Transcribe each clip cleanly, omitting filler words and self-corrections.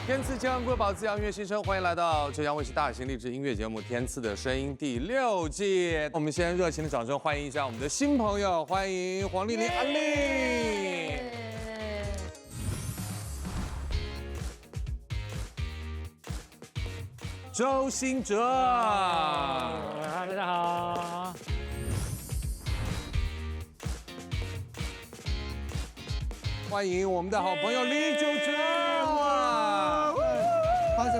天赐千万瑰宝，滋养音乐新生，欢迎来到浙江卫视大型励志音乐节目《天赐的声音》第6季。我们先热情的掌声欢迎一下我们的新朋友，欢迎黄丽玲、安利。周兴哲，大家好。欢迎我们的好朋友李玖哲，拍手。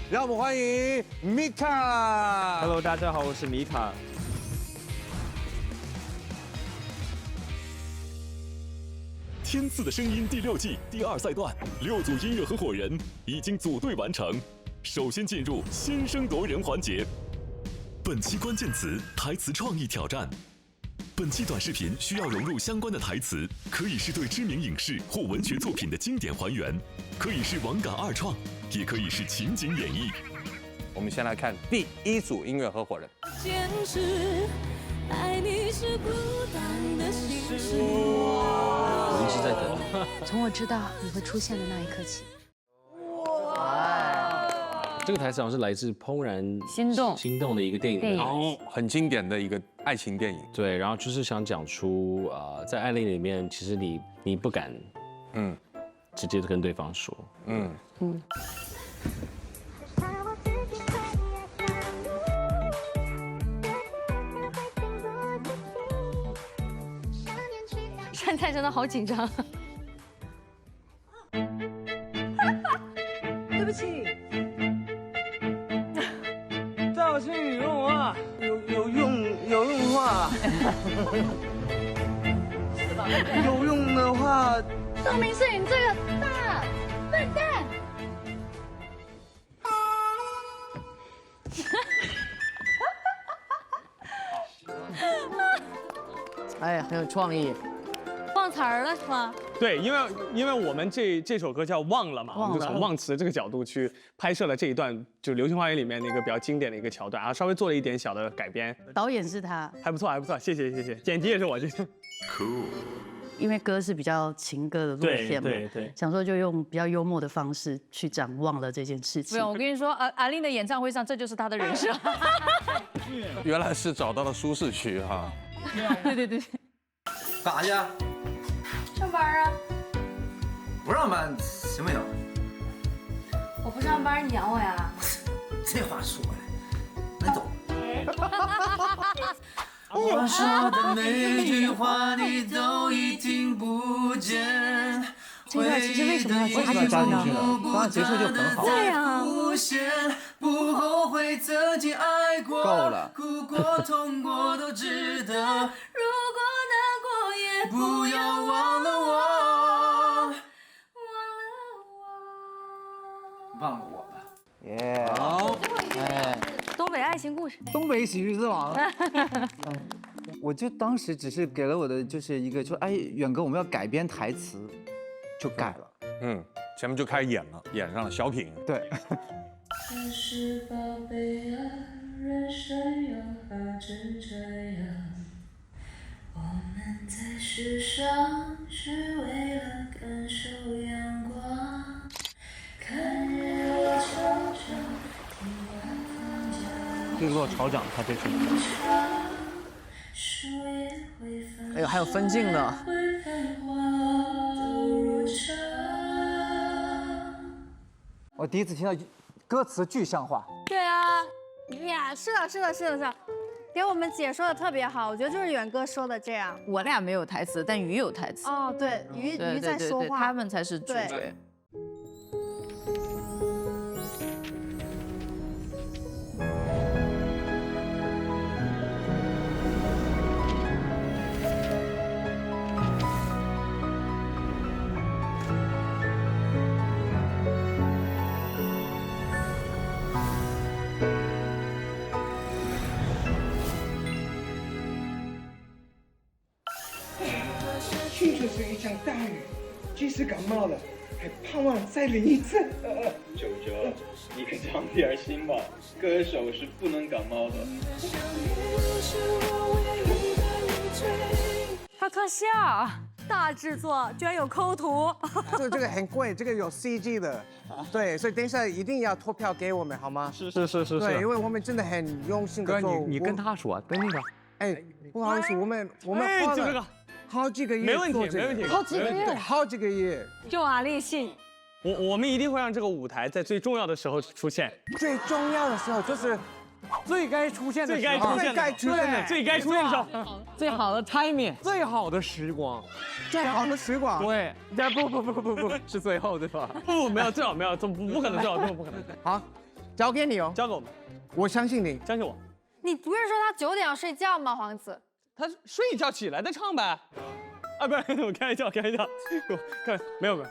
让我们欢迎米卡。 Hello， 大家好，我是米卡。天赐的声音第6季第2赛段，6组音乐合伙人已经组队完成。首先进入先声夺人环节。本期关键词：台词创意挑战。本期短视频需要融入相关的台词，可以是对知名影视或文学作品的经典还原，可以是网感二创，也可以是情景演绎。我们先来看第1组音乐合伙人。坚持，爱你是孤单的心事。我一直在等你。从我知道你会出现的那一刻起。这个台词好像是来自《怦然心动》的一个电影，电影很经典的一个爱情电影。对，然后就是想讲出在爱恋里面，其实你不敢，直接跟对方说，杉菜真的好紧张。对不起。赵星宇用啊，有用话。有用的话，道明寺，你这个大笨蛋！哎，很有创意。忘词儿了是吗？对，因为我们这首歌叫《忘了》嘛，我们就从忘词这个角度去拍摄了这一段，就是《流星花园》里面那个比较经典的一个桥段啊，稍微做了一点小的改编。导演是他，还不错，谢谢。剪辑也是我这。Cool。因为歌是比较情歌的路线嘛，对，想说就用比较幽默的方式去展望了这件事情。不用，我跟你说，阿令的演唱会上，这就是他的人设。原来是找到了舒适区哈。对。干啥去？上班啊？不上班行不行？我不上班，你养我呀？这话说的，那走。我说的每句话你都已听不见。这段其实为什么要加进去呢？刚刚结束就很好。对呀。不后悔曾经爱过，够了。哭过痛过都值得。如果难过也不要忘了我，忘了我吧。耶，好，哎，东北爱情故事。东北喜剧之王。我就当时只是给了我的就是一个说，哎，远哥我们要改编台词，就改了。前面就开始演上了小品。对。真是宝贝啊，人生又何止这样？我们在世上是为了感受阳光，看日落潮涨，听晚风叫。日落潮涨，他这是。树叶会分。哎呦，还有分镜呢。我第一次听到歌词具象化。对啊，呀，是的，给我们解说的特别好，我觉得就是远哥说的这样。我俩没有台词，但鱼有台词。哦，对，鱼在说话，他们才是主角。去就是一场大雨，即使感冒了，还盼望再淋一次。九哲，你可长点心吧，歌手是不能感冒的。好特效。大制作，居然有抠图。这个很贵，这个有 CG 的，对，所以等一下一定要投票给我们，好吗？是。对，因为我们真的很用心的做。你跟他说，跟那个，哎，不好意思，我们花就这个了好几个月，没问题，好几个月，对，好几个月。就阿力信。我们一定会让这个舞台在最重要的时候出现。最重要的时候就是最该出现的时候，最该出现的时候，最好的 timing，最好的时光，最好的时光。对，不，是最后对吧？不，没有，最好没有，不可能，最好根本不可能。好，交给你哦，交给我们，我相信你，相信我。你不是说他9点要睡觉吗，皇子？他睡一觉起来再唱呗。啊，不是，我开玩笑，看，没有。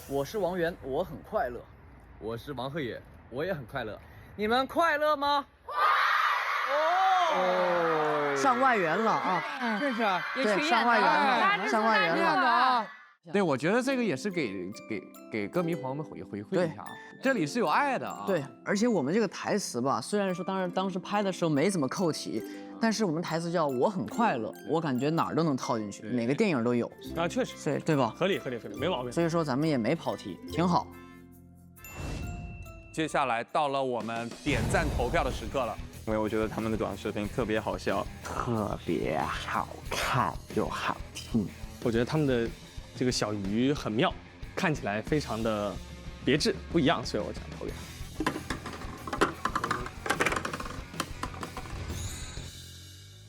我是王源，我很快乐。我是王鹤野，我也很快乐。你们快乐吗？哦，上外援了啊！这是啊，对，上外援了，上外援了啊！对，我觉得这个也是给歌迷朋友们回馈一下啊，这里是有爱的啊。对，而且我们这个台词吧，虽然说当时拍的时候没怎么扣题，但是我们台词叫我很快乐，我感觉哪儿都能套进去，哪个电影都有啊，确实，对吧？合理，没毛病。所以说咱们也没跑题，挺好。接下来到了我们点赞投票的时刻了，因为我觉得他们的短视频特别好笑，特别好看又好听。我觉得他们的这个小鱼很妙，看起来非常的别致不一样，所以我想投给他。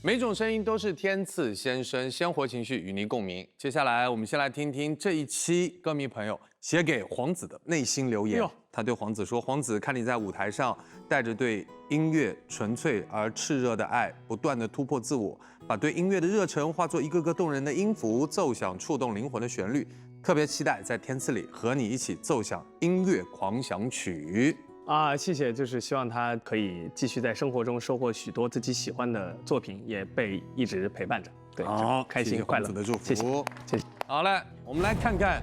每种声音都是天赐先生，鲜活情绪与您共鸣。接下来我们先来听听这一期歌迷朋友写给皇子的内心留言。他对皇子说：“皇子，看你在舞台上带着对音乐纯粹而炽热的爱，不断的突破自我，把对音乐的热忱化作一个个动人的音符，奏响触动灵魂的旋律。特别期待在天赐里和你一起奏响音乐狂想曲。”啊，谢谢，就是希望他可以继续在生活中收获许多自己喜欢的作品，也被一直陪伴着。对，好，开心快乐的祝福，谢谢。好嘞，我们来看看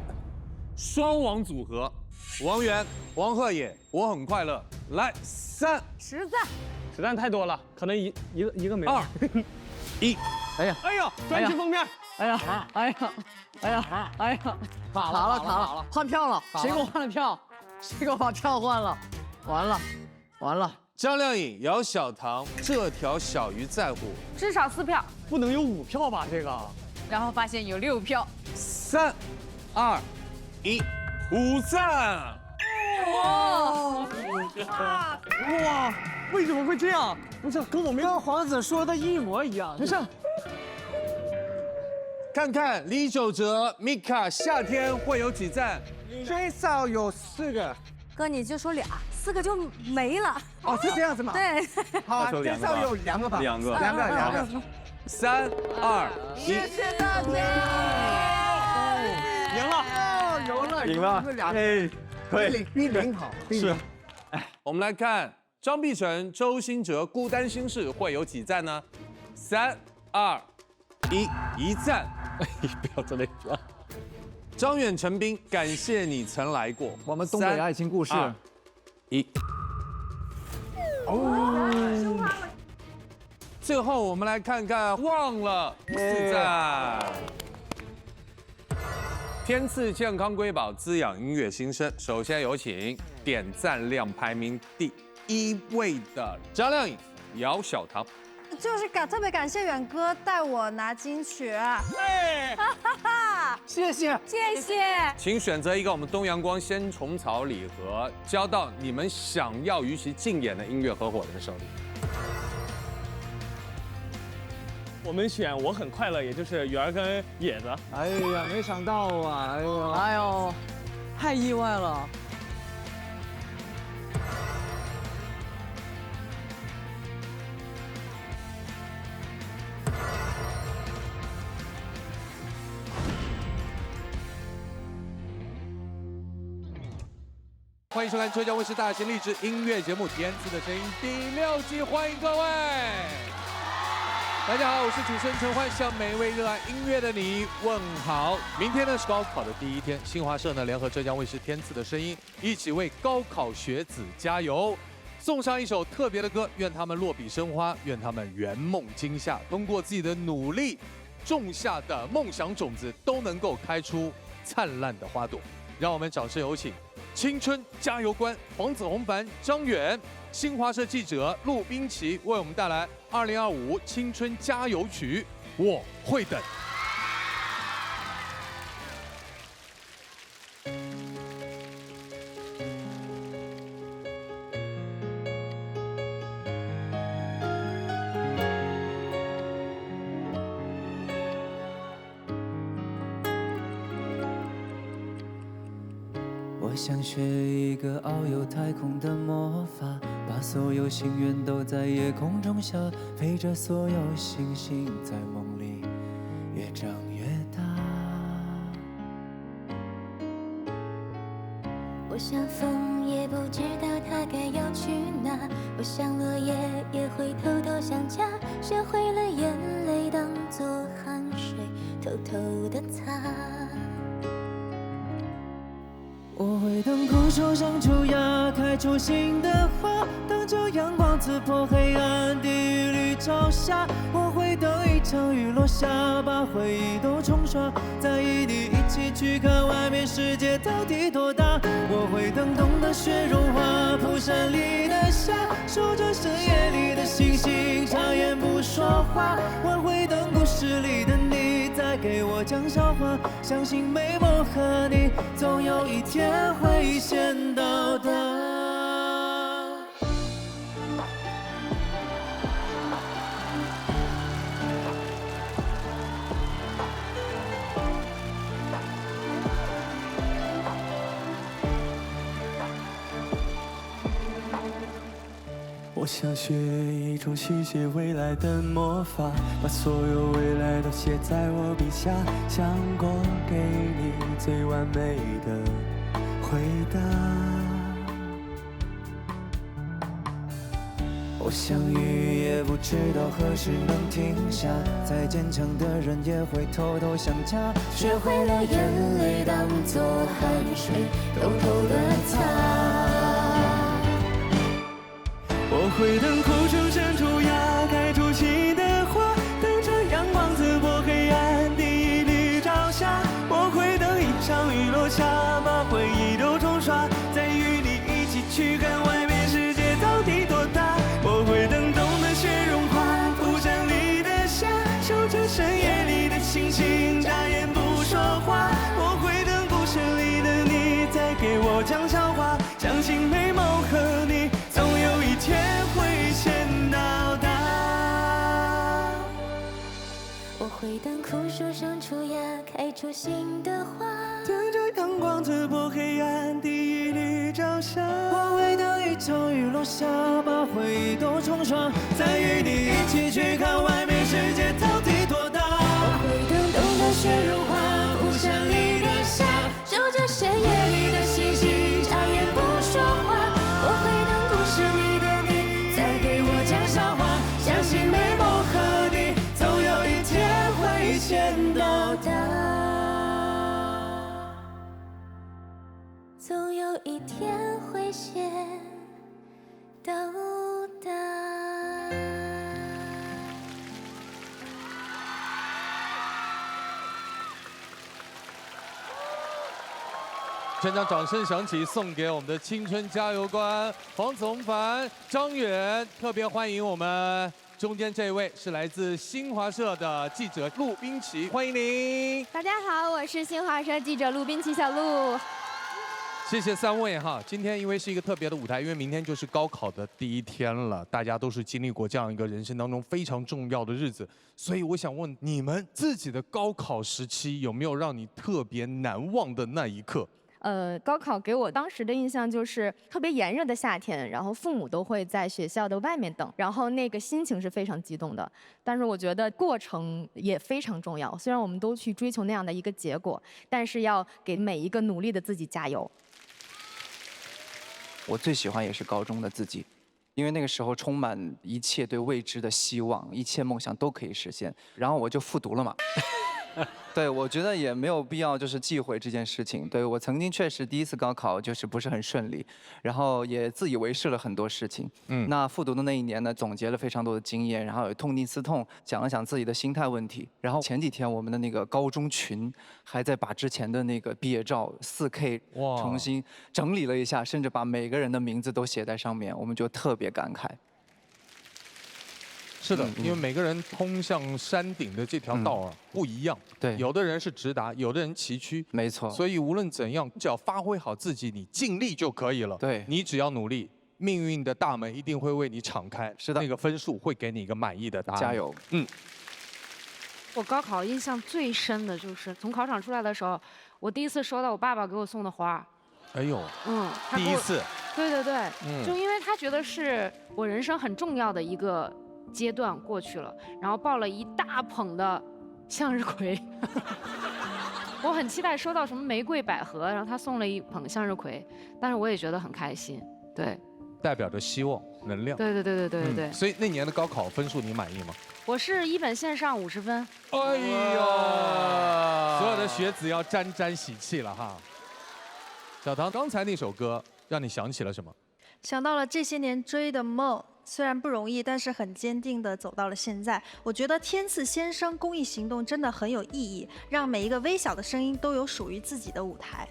双王组合，王源、王鹤野，我很快乐。来，3实赞，实赞太多了，可能一个没有。2、1，哎呀，专辑封面，卡了，换票了，谁给我换了票？谁给我把票换了？完了！张靓颖、姚小棠，这条小鱼在乎，至少4票，不能有5票吧？这个，然后发现有6票。3、2、1，五赞！哇！为什么会这样？不是跟皇子说的一模一样。不是。看看李玖哲、Mika 夏天会有几赞？最少有4个。哥你就说2，4个就没了。哦，是这样子吗？对。好啊，最少有2个吧。两个。 3、2、1，谢谢大家。赢了。哎，可以。比0好。是。我们来看张碧晨、周兴哲孤单心事会有几赞呢？3、2、1，一赞。不要这类说。张远、陈斌，感谢你曾来过。我们东北爱情故事。3、2、1。哦。最后我们来看看忘了4赞。天赐健康瑰宝，滋养音乐新生。首先有请点赞量排名第1位的张靓颖、姚小棠。就是特别感谢远哥带我拿金曲，谢谢。请选择一个我们东阳光鲜虫草礼盒，交到你们想要与其竞演的音乐合伙人手里。我们选我很快乐，也就是圆儿跟野子。哎呀，没想到啊！哎呦，太意外了。欢迎收看浙江卫视大型励志音乐节目《天赐的声音》第6季，欢迎各位！大家好，我是主持人陈焕，向每一位热爱音乐的你问好。明天呢是高考的第1天，新华社呢联合浙江卫视《天赐的声音》，一起为高考学子加油，送上一首特别的歌，愿他们落笔生花，愿他们圆梦惊夏，通过自己的努力，种下的梦想种子都能够开出灿烂的花朵。让我们掌声有请青春加油官黄子弘凡、张远，新华社记者陆冰琪为我们带来2025青春加油曲《我会等》。我想学一个遨游太空的魔法，把所有心愿都在夜空中下，陪着所有星星在梦里越长越大。我想风也不知道它该要去哪，我想落叶也会偷偷想家，学会了眼泪当作汗水偷偷的擦。我会等枯树生出芽，开出新的花，等着阳光刺破黑暗，地狱里朝霞。我会等一场雨落下，把回忆都冲刷，再与你一起去看外面世界到底多大。我会等冬的雪融化，蒲扇里的夏，守着深夜里的星星，眨眼不说话。我会等故事里的你再给我讲笑话，相信美梦和你总有一天会先到达。我想学一种续写未来的魔法，把所有未来都写在我笔下，想过给你最完美的回答。我想雨也不知道何时能停下，再坚强的人也会偷偷想家，学会了眼泪当作汗水偷偷的擦。我会等枯树生出芽，开出新的花，等着阳光刺破黑暗，第一缕朝霞。我会等一场雨落下，把回忆都冲刷，再与你一起去看外面世界到底多大。我会等冬的雪融化，蒲扇里的夏，守着深夜里的星星，眨眼不说话。我会等故事里的你再给我讲笑话，相信美梦和你总有一天会先到达。我会等枯树生出芽，开出新的花，等着阳光刺破黑暗，第一缕朝霞。我会等一场雨落下，把回忆都冲刷，再与你一起去看外面世界到底多大。我会等冬的雪融化，蒲扇里的夏，守着深夜里的星星，眨眼不说话。我会等故事里的你再给我讲笑话，相信美梦和你总有一天会先到达，总有一天会先到达。全场掌声响起，送给我们的青春加油官黄子弘凡、张远。特别欢迎我们中间这位是来自新华社的记者陆冰琪，欢迎您。大家好，我是新华社记者陆冰琪小陆。谢谢三位哈，今天因为是一个特别的舞台，因为明天就是高考的第一天了，大家都是经历过这样一个人生当中非常重要的日子，所以我想问你们自己的高考时期有没有让你特别难忘的那一刻？高考给我当时的印象就是特别炎热的夏天，然后父母都会在学校的外面等，然后那个心情是非常激动的。但是我觉得过程也非常重要，虽然我们都去追求那样的一个结果，但是要给每一个努力的自己加油。我最喜欢也是高中的自己，因为那个时候充满一切对未知的希望，一切梦想都可以实现。然后我就复读了嘛。对，我觉得也没有必要就是忌讳这件事情。对，我曾经确实第一次高考就是不是很顺利，然后也自以为是了很多事情。那复读的那一年呢，总结了非常多的经验，然后也痛定思痛，想了想自己的心态问题。然后前几天我们的那个高中群还在把之前的那个毕业照4K 重新整理了一下，甚至把每个人的名字都写在上面，我们就特别感慨。是的，因为每个人通向山顶的这条道啊不一样，对，有的人是直达，有的人崎岖，没错。所以无论怎样，只要发挥好自己，你尽力就可以了。对，你只要努力，命运的大门一定会为你敞开。是的，那个分数会给你一个满意的答案。加油！我高考印象最深的就是从考场出来的时候，我第一次收到我爸爸给我送的花。哎呦，他第一次。对对对，就因为他觉得是我人生很重要的一个阶段过去了，然后抱了一大捧的向日葵。我很期待收到什么玫瑰、百合，然后他送了一捧向日葵，但是我也觉得很开心，对，代表着希望、能量。对对对对对对对。所以那年的高考分数你满意吗？我是一本线上50分。哎呦，所有的学子要沾沾喜气了哈。小唐，刚才那首歌让你想起了什么？想到了这些年追的梦。虽然不容易，但是很坚定地走到了现在。我觉得天赐先生公益行动真的很有意义，让每一个微小的声音都有属于自己的舞台。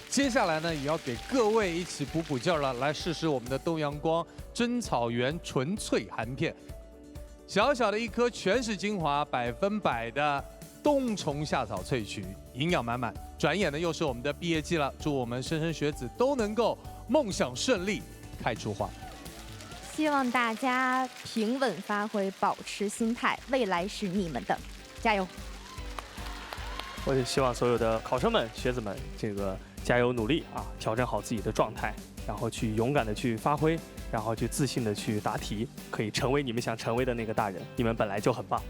接下来呢，也要给各位一起补补劲儿了，来试试我们的东阳光真草原纯粹含片。小小的一颗，全是精华，100%的冬虫夏草萃取，营养满满。转眼呢，又是我们的毕业季了，祝我们莘莘学子都能够梦想顺利，开出花。希望大家平稳发挥，保持心态，未来是你们的，加油！我也希望所有的考生们、学子们，这个加油努力啊，调整好自己的状态，然后去勇敢的去发挥，然后去自信的去答题，可以成为你们想成为的那个大人。你们本来就很棒。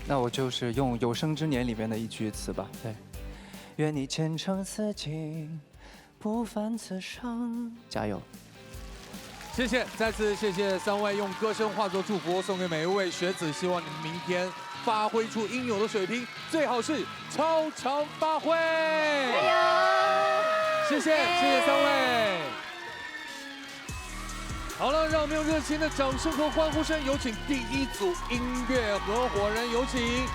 那我就是用《有生之年》里面的一句词吧，对，愿你前程似锦。不凡此生，加油！谢谢，再次谢谢3位用歌声化作祝福，送给每一位学子，希望你们明天发挥出应有的水平，最好是超常发挥。加油！谢谢3位。好了，让我们用热情的掌声和欢呼声，有请第一组音乐合伙人，有请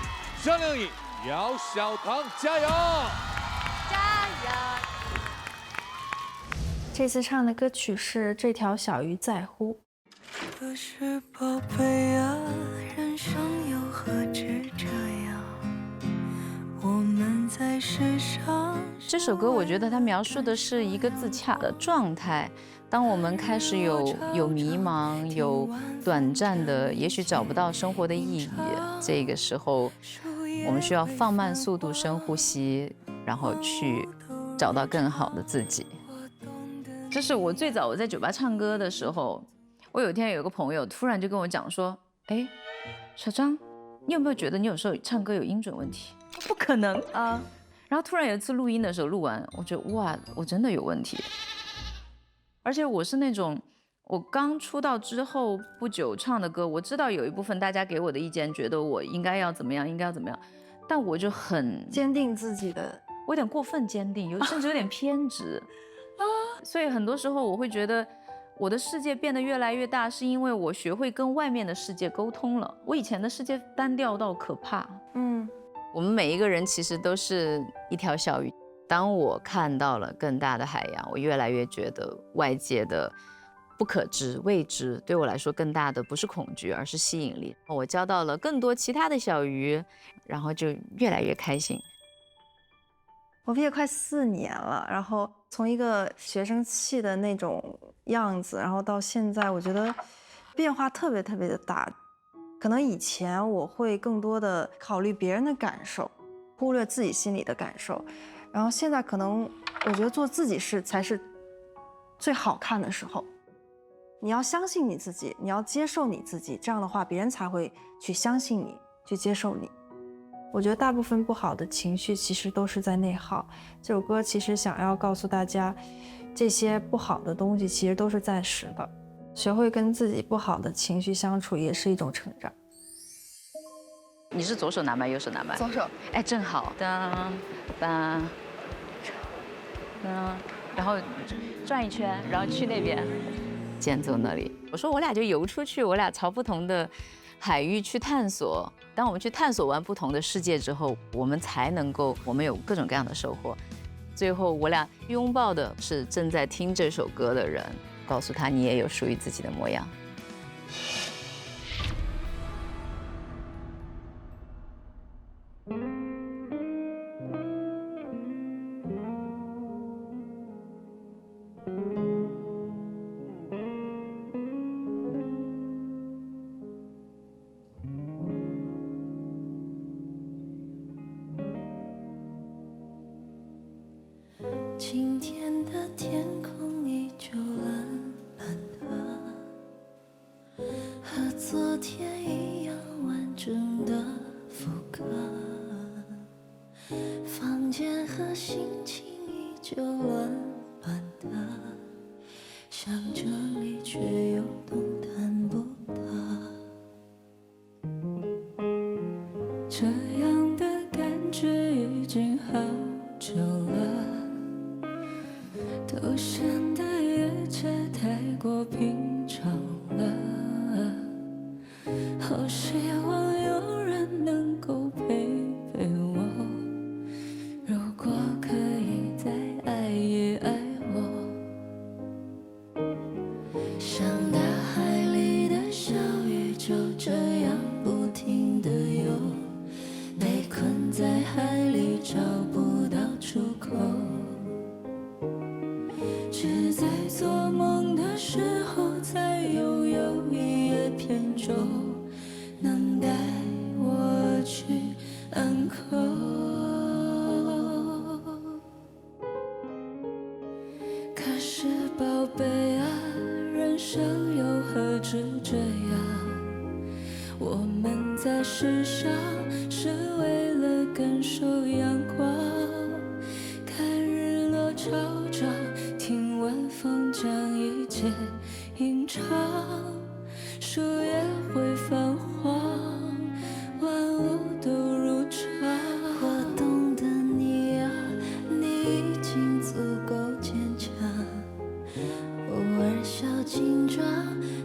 张靓颖、姚小棠，加油！加油！这次唱的歌曲是《这条小鱼在乎》。可是宝贝啊，人生又何止这样？我们在世上。这首歌我觉得它描述的是一个自洽的状态。当我们开始有迷茫，有短暂的，也许找不到生活的意义，这个时候我们需要放慢速度，深呼吸，然后去找到更好的自己。这是我最早我在酒吧唱歌的时候，我有一天有个朋友突然就跟我讲说，哎，小张，你有没有觉得你有时候唱歌有音准问题？不可能啊！然后突然有一次录音的时候，录完我觉得哇，我真的有问题。而且我是那种，我刚出道之后不久唱的歌，我知道有一部分大家给我的意见，觉得我应该要怎么样，应该要怎么样，但我就很坚定自己的，我有点过分坚定，甚至有点偏执。所以很多时候我会觉得我的世界变得越来越大，是因为我学会跟外面的世界沟通了。我以前的世界单调到可怕。我们每一个人其实都是一条小鱼。当我看到了更大的海洋，我越来越觉得外界的不可知、未知对我来说更大的不是恐惧，而是吸引力。我交到了更多其他的小鱼，然后就越来越开心。我毕业快4年了，然后从一个学生气的那种样子，然后到现在，我觉得变化特别的大。可能以前我会更多的考虑别人的感受，忽略自己心里的感受，然后现在可能我觉得做自己才是最好看的时候。你要相信你自己，你要接受你自己，这样的话别人才会去相信你，去接受你。我觉得大部分不好的情绪其实都是在内耗。这首歌其实想要告诉大家，这些不好的东西其实都是暂时的，学会跟自己不好的情绪相处也是一种成长。你是左手拿麦，右手拿麦？左手。哎，正好，当当当，然后转一圈，然后去那边，间奏那里。我说我俩就游出去，我俩朝不同的海域去探索。当我们去探索完不同的世界之后，我们才能够，我们有各种各样的收获。最后我俩拥抱的是正在听这首歌的人，告诉他你也有属于自己的模样。今天的天空依旧蓝蓝的，和昨天一样完整的副歌，房间和心情依旧乱乱的，想整理却又动弹不得，这样的感觉已经好久了，都显得一切太过平常了，好希望有人能够陪陪我，如果可以再爱一爱我，像大海里的小鱼就这样不停地游，被困在海里找不到出口，只在做梦的时候才拥有一叶扁舟，能带我去安口。可是宝贝啊，人生又何止这样，我们在世上是为了感受阳光，看日落潮涨，听晚风将一切吟唱，树叶会泛黄，万物都如常。我懂得你啊，你已经足够坚强，偶尔小紧张，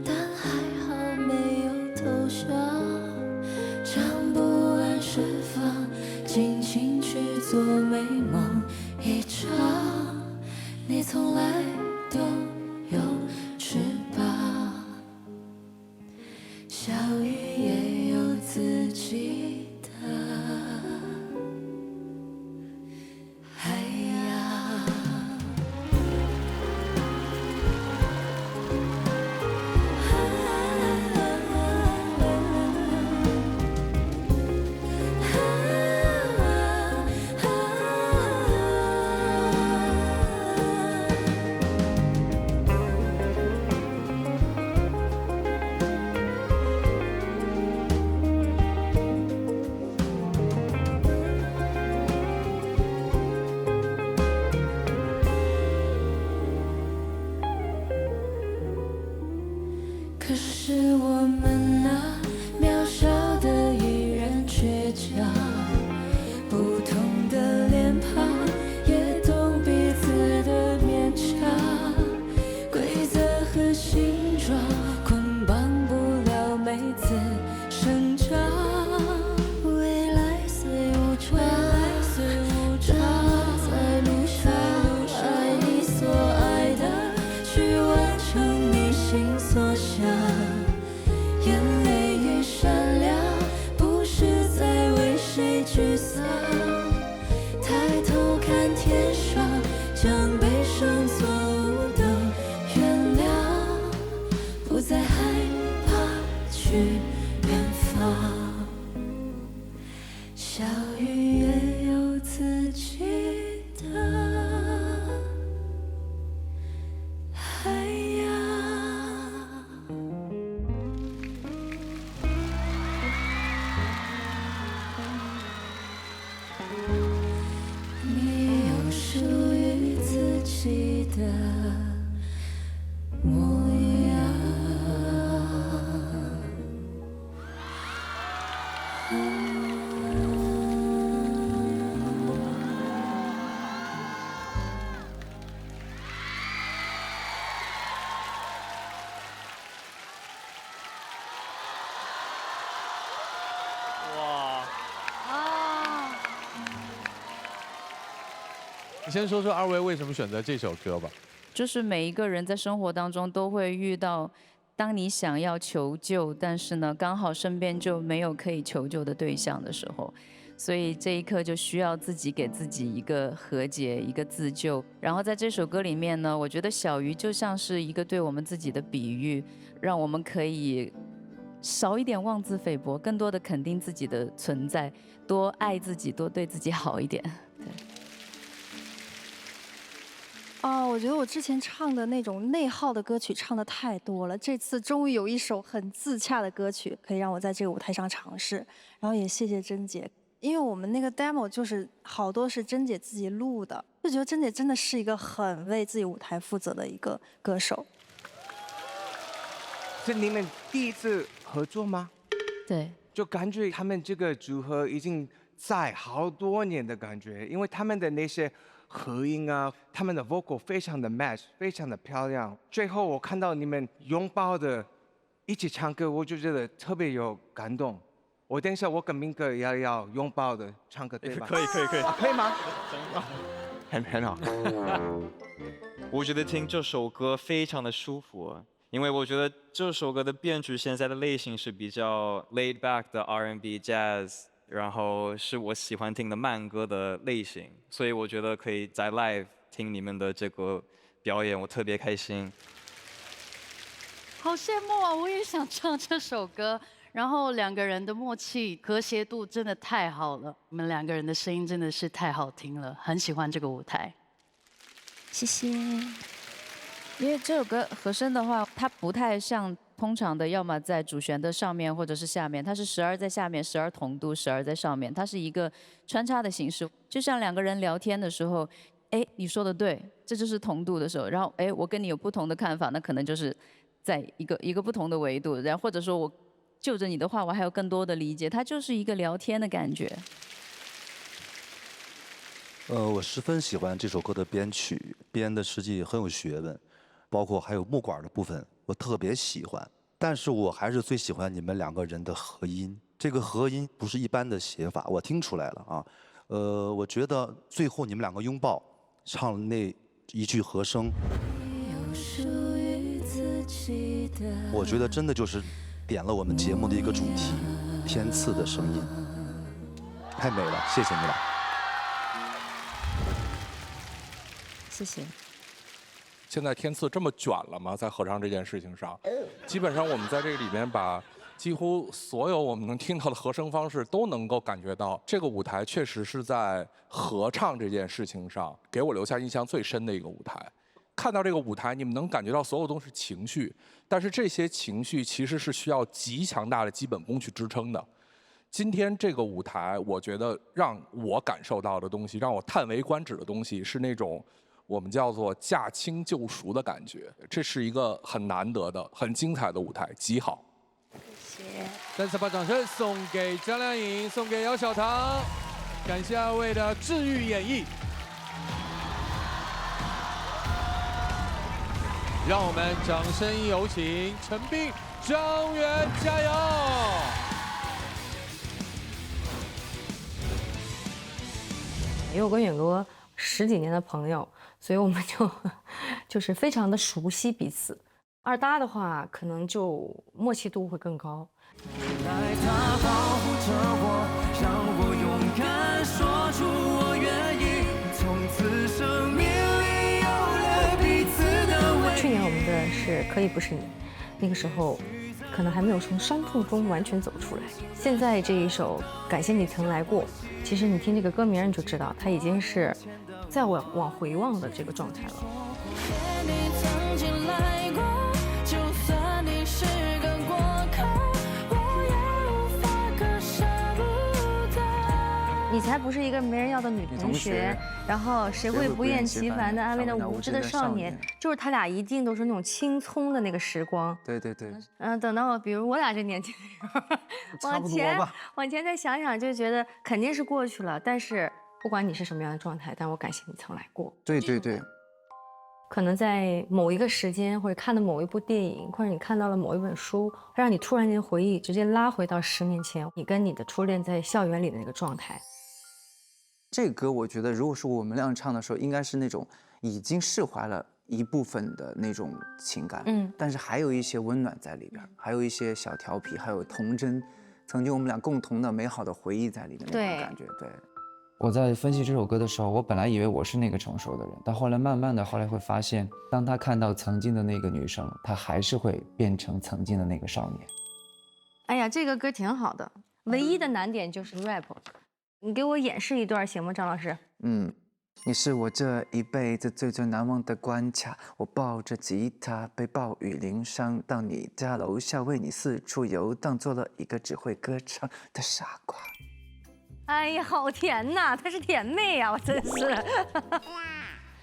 但还好没有投降，将不安释放，尽情去做美梦一场。你从来都有翅膀，小鱼也有自己的海洋。可是我们啊，渺小的依然倔强，不同的脸庞也懂彼此的勉强，规则和形状捆绑不了每次生长，未来虽无常，站在路上，爱你所爱的，去完成你心所想，眼泪越闪亮，不是在为谁沮丧，抬头看天上，将悲伤所有都原谅，不再害怕去远方，小鱼也有自己的海洋。你有属于自己的模样。你先说说二位为什么选择这首歌吧。就是每一个人在生活当中都会遇到，当你想要求救，但是呢，刚好身边就没有可以求救的对象的时候，所以这一刻就需要自己给自己一个和解，一个自救。然后在这首歌里面呢，我觉得小鱼就像是一个对我们自己的比喻，让我们可以少一点妄自菲薄，更多的肯定自己的存在，多爱自己，多对自己好一点。对。哦，我觉得我之前唱的那种内耗的歌曲唱的太多了，这次终于有一首很自洽的歌曲可以让我在这个舞台上尝试，然后也谢谢甄姐，因为我们那个 demo 就是好多是甄姐自己录的，就觉得甄姐真的是一个很为自己舞台负责的一个歌手。是你们第一次合作吗？对，就感觉他们这个组合已经在好多年的感觉，因为他们的那些合音啊，他们的 vocal 非常的 match， 非常的漂亮。最后我看到你们拥抱的一起唱歌，我就觉得特别有感动。我等一下我跟明哥也要拥抱的唱歌，对吧？可以，可以吗？很好。我觉得听这首歌非常的舒服，因为我觉得这首歌的编曲现在的类型是比较 laid back 的 R&B jazz。然后是我喜欢听的慢歌的类型，所以我觉得可以在 live 听你们的这个表演，我特别开心。好羡慕啊！我也想唱这首歌。然后两个人的默契、和谐度真的太好了，你们两个人的声音真的是太好听了，很喜欢这个舞台。谢谢。因为这首歌和声的话，它不太像通常的，要么在主旋的上面或者是下面，它是12在下面，12同度，12在上面，它是一个穿插的形式，就像两个人聊天的时候，哎，你说的对，这就是同度的时候，然后哎，我跟你有不同的看法，那可能就是在一个不同的维度，然后或者说我就着你的话，我还有更多的理解，它就是一个聊天的感觉。我十分喜欢这首歌的编曲，编的实际很有学问，包括还有木管的部分，我特别喜欢。但是我还是最喜欢你们两个人的合音，这个合音不是一般的写法，我听出来了啊。我觉得最后你们两个拥抱，唱了那一句和声，我觉得真的就是点了我们节目的一个主题，天赐的声音，太美了，谢谢你俩。谢谢。现在天赐这么卷了吗？在合唱这件事情上，基本上我们在这个里面把几乎所有我们能听到的和声方式都能够感觉到，这个舞台确实是在合唱这件事情上给我留下印象最深的一个舞台。看到这个舞台，你们能感觉到所有都是情绪，但是这些情绪其实是需要极强大的基本功去支撑的。今天这个舞台，我觉得让我感受到的东西，让我叹为观止的东西，是那种我们叫做驾轻就熟的感觉。这是一个很难得的、很精彩的舞台，极好。谢谢。再次把掌声送给张靓颖，送给姚晓棠，感谢二位的治愈演绎。让我们掌声有请陈斌、张元，加油！因为我跟远哥10几年的朋友，所以我们就是非常的熟悉彼此。二搭的话，可能就默契度会更高。他保护着我，让我勇敢说出我愿意。从此生命里有了彼此的唯一。去年我们的是可以不是你，那个时候可能还没有从伤痛中完全走出来。现在这一首《感谢你曾来过》，其实你听这个歌名你就知道，它已经是在我往回望的这个状态了。你才不是一个没人要的女同学，然后谁会不厌其烦地安慰那无知的少年？就是他俩一定都是那种青葱的那个时光。对对对。等到比如我俩这年纪的时候，往前再想想，就觉得肯定是过去了。但是不管你是什么样的状态，但我感谢你曾来过。对对对。可能在某一个时间，或者看的某一部电影，或者你看到了某一本书，让你突然间回忆，直接拉回到10年前，你跟你的初恋在校园里的那个状态。这个歌我觉得，如果是我们俩唱的时候，应该是那种已经释怀了一部分的那种情感，但是还有一些温暖在里边，还有一些小调皮，还有童真，曾经我们俩共同的美好的回忆在里面那种感觉。对。我在分析这首歌的时候，我本来以为我是那个成熟的人，但后来慢慢的，后来会发现，当他看到曾经的那个女生，他还是会变成曾经的那个少年。哎呀，这个歌挺好的，唯一的难点就是 rap。你给我演示一段行吗，张老师？你是我这一辈子最最难忘的关卡。我抱着吉他，被暴雨淋伤，到你家楼下为你四处游荡，做了一个只会歌唱的傻瓜。哎呀，好甜呐！她是甜妹呀，我真是。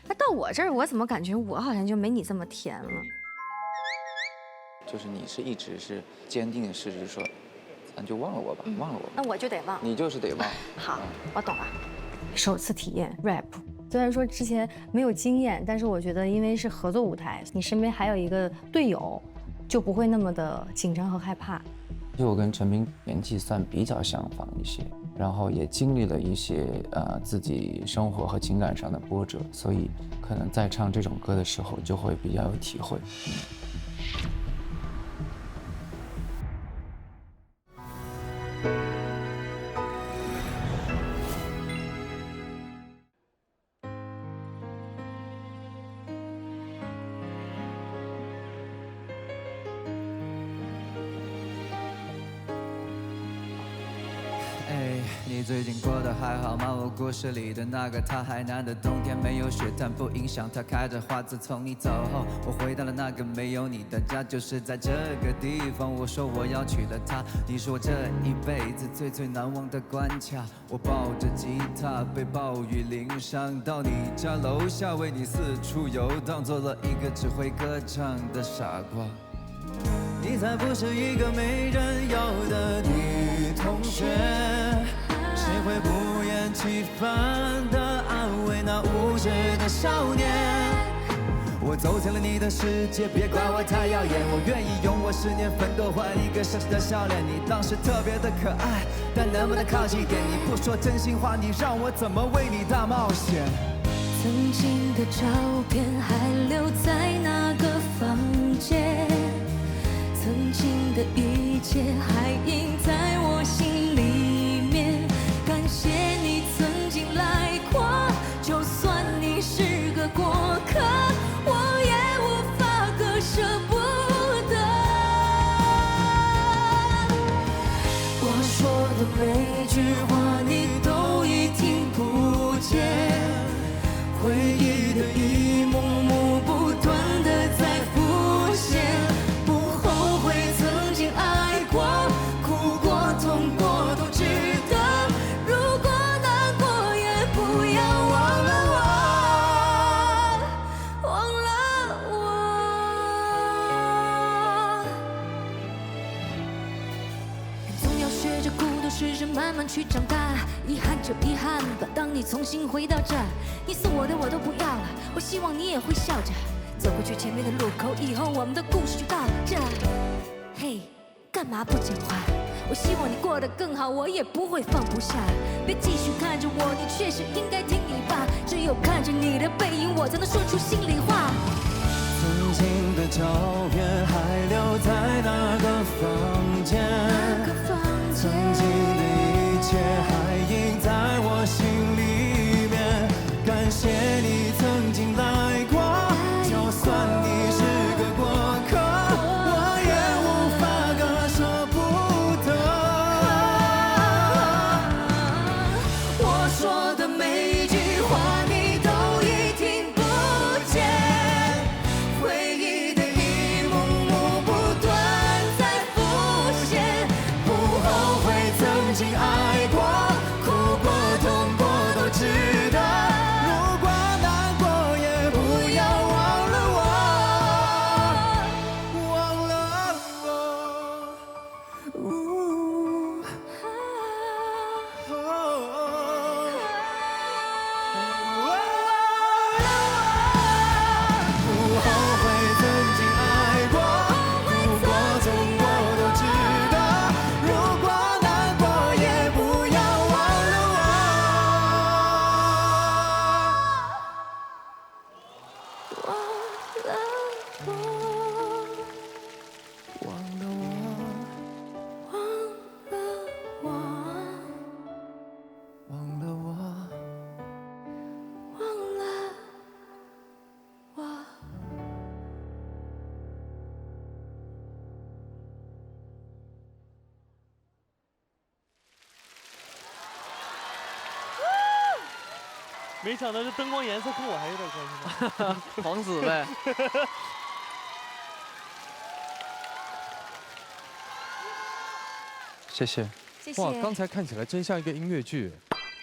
那到我这儿，我怎么感觉我好像就没你这么甜了？就是你是一直是坚定的是说，咱就忘了我吧，忘了我吧。那我就得忘。你就是得忘。好，我懂了。首次体验 rap， 虽然说之前没有经验，但是我觉得因为是合作舞台，你身边还有一个队友，就不会那么的紧张和害怕。就我跟陈明年纪算比较相仿一些，然后也经历了一些自己生活和情感上的波折，所以可能在唱这种歌的时候就会比较有体会。你最近过得还好吗？我故事里的那个他，海南的冬天没有雪，但不影响他开着花。自从你走后，我回到了那个没有你的家，就是在这个地方。我说我要娶了她，你是我这一辈子最最难忘的关卡。我抱着吉他，被暴雨淋伤，到你家楼下为你四处游荡，做了一个只会歌唱的傻瓜。你才不是一个没人要的女同学，谁会不厌其烦地安慰那无知的少年？我走进了你的世界，别怪我太耀眼，我愿意用我10年奋斗换一个傻的笑脸。你当时特别的可爱，但能不能靠近点？你不说真心话，你让我怎么为你大冒险？曾经的照片还留在那个房间，曾经的一切还印在我心里面。感谢你曾经来过，就算你是个过客，我也无法割舍不得。我说的每句话你都已听不见，回忆的一幕幕不断的在浮现。不后悔曾经爱过，哭过痛过都值得。如果难过也不要忘了我，忘了我。总要学着孤独试着慢慢去长大，遗憾就遗憾吧。当你重新回到这，你送我的我都不要了。我希望你也会笑着走过去前面的路口，以后我们的故事就到了这。嘿，干嘛不讲话？我希望你过得更好，我也不会放不下。别继续看着我，你确实应该听你爸。只有看着你的背影，我才能说出心里话。曾经的照片还留在那个房间，曾经的一切还印在我心里面。感谢你曾经来过，就算你是个过客，我也无法割舍不得。我说的每句话你都已听不见，回忆的一幕幕不断在浮现。不后悔曾经爱过，没想到这灯光颜色跟我还有点关系呢。皇子呗。谢谢。哇，刚才看起来真像一个音乐剧。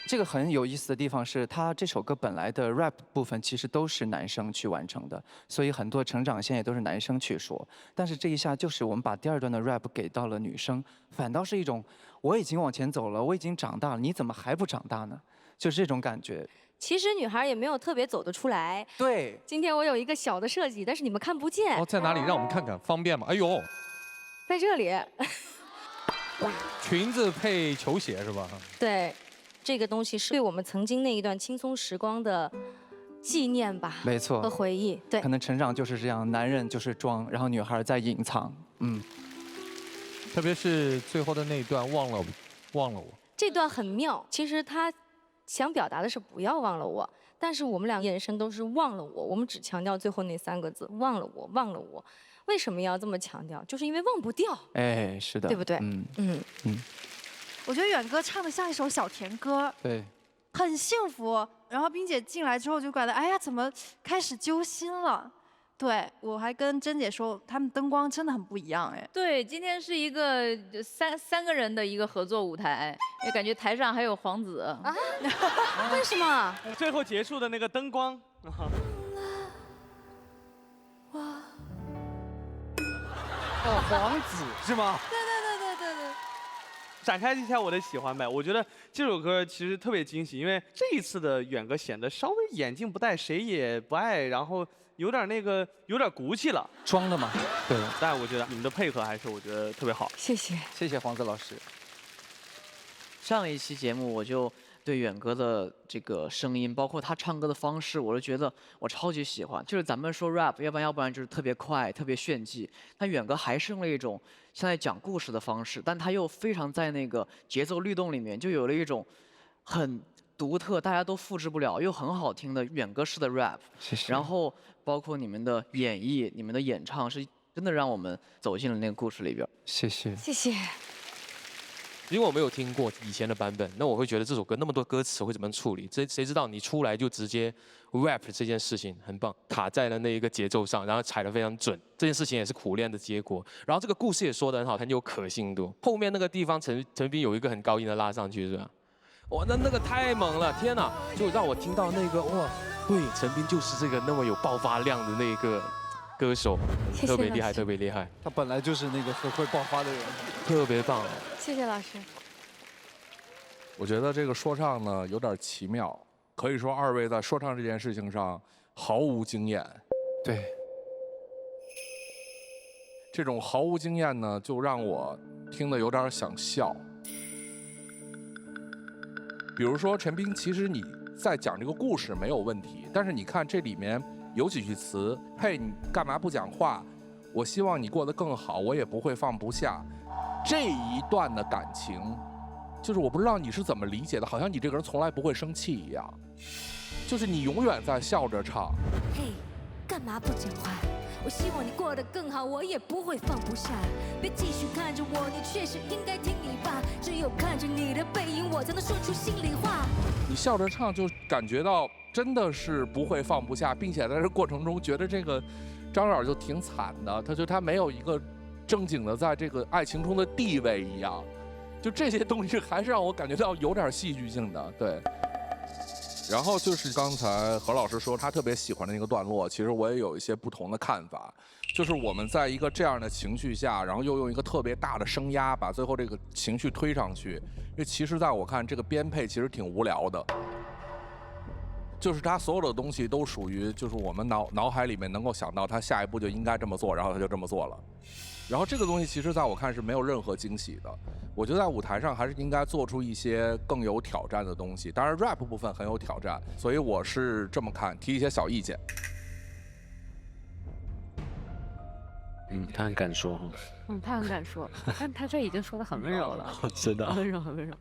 这个很有意思的地方是，他这首歌本来的 rap 部分其实都是男生去完成的，所以很多成长线也都是男生去说。但是这一下就是我们把第2段的 rap 给到了女生，反倒是一种我已经往前走了，我已经长大了，你怎么还不长大呢？就是这种感觉。其实女孩也没有特别走得出来。对。今天我有一个小的设计，但是你们看不见。哦，在哪里？让我们看看，方便吗？哎呦，在这里。裙子配球鞋是吧？对。这个东西是对我们曾经那一段轻松时光的纪念吧，没错，和回忆。对，可能成长就是这样，男人就是装，然后女孩在隐藏。特别是最后的那一段，忘了我。这段很妙，其实他想表达的是不要忘了我，但是我们俩眼神都是忘了我，我们只强调最后那3个字，忘了我，忘了我。为什么要这么强调？就是因为忘不掉。哎，是的，对不对？我觉得远哥唱的像一首小甜歌，对，很幸福。然后冰姐进来之后就感觉，哎呀，怎么开始揪心了？对，我还跟珍姐说，他们灯光真的很不一样，哎。对，今天是一个三个人的一个合作舞台，也感觉台上还有皇子啊？为什么？最后结束的那个灯光。哦，皇子是吗？对。展开一下我的喜欢呗，我觉得这首歌其实特别惊喜，因为这一次的远哥显得稍微眼镜不戴谁也不爱，然后有点骨气了，装的嘛。对，但我觉得你们的配合还是我觉得特别好。谢谢，谢谢皇子老师。上一期节目我就对远哥的这个声音，包括他唱歌的方式，我就觉得我超级喜欢。就是咱们说 rap， 要不然就是特别快、特别炫技，但远哥还是用了一种像在讲故事的方式，但他又非常在那个节奏律动里面，就有了一种很独特、大家都复制不了又很好听的远哥式的 rap。谢谢。然后包括你们的演绎、你们的演唱，是真的让我们走进了那个故事里边。谢谢。谢谢。因为我没有听过以前的版本，那我会觉得这首歌那么多歌词会怎么处理？谁知道你出来就直接 rap 这件事情很棒，卡在了那一个节奏上，然后踩得非常准。这件事情也是苦练的结果。然后这个故事也说得很好，很有可信度。后面那个地方陈斌有一个很高音的拉上去，是吧？哇，那个太猛了！天哪，就让我听到那个哇，对，陈斌就是这个那么有爆发量的那个歌手，特别厉害，特别厉害。他本来就是那个很会爆发的人，特别棒。谢谢老师。我觉得这个说唱呢有点奇妙，可以说2位在说唱这件事情上毫无经验。对。这种毫无经验呢，就让我听得有点想笑。比如说陈斌，其实你在讲这个故事没有问题，但是你看这里面有几句词，嘿，你干嘛不讲话？我希望你过得更好，我也不会放不下。这一段的感情，就是我不知道你是怎么理解的，好像你这个人从来不会生气一样，就是你永远在笑着唱。嘿，干嘛不讲话？我希望你过得更好，我也不会放不下。别继续看着我，你确实应该听你爸。只有看着你的背影，我才能说出心里话。你笑着唱，就感觉到真的是不会放不下，并且在这过程中觉得这个张远就挺惨的，他没有一个正经的在这个爱情中的地位一样，就这些东西还是让我感觉到有点戏剧性的，对。然后就是刚才何老师说他特别喜欢的那个段落，其实我也有一些不同的看法，就是我们在一个这样的情绪下，然后又用一个特别大的声压把最后这个情绪推上去，因为其实在我看这个编配其实挺无聊的，就是他所有的东西都属于就是我们脑海里面能够想到他下一步就应该这么做，然后他就这么做了。然后这个东西其实在我看是没有任何惊喜的，我觉得在舞台上还是应该做出一些更有挑战的东西。当然 rap 部分很有挑战，所以我是这么看，提一些小意见。他很敢说。他很敢说，但他这已经说得很温柔了。真的。很温柔，很温柔。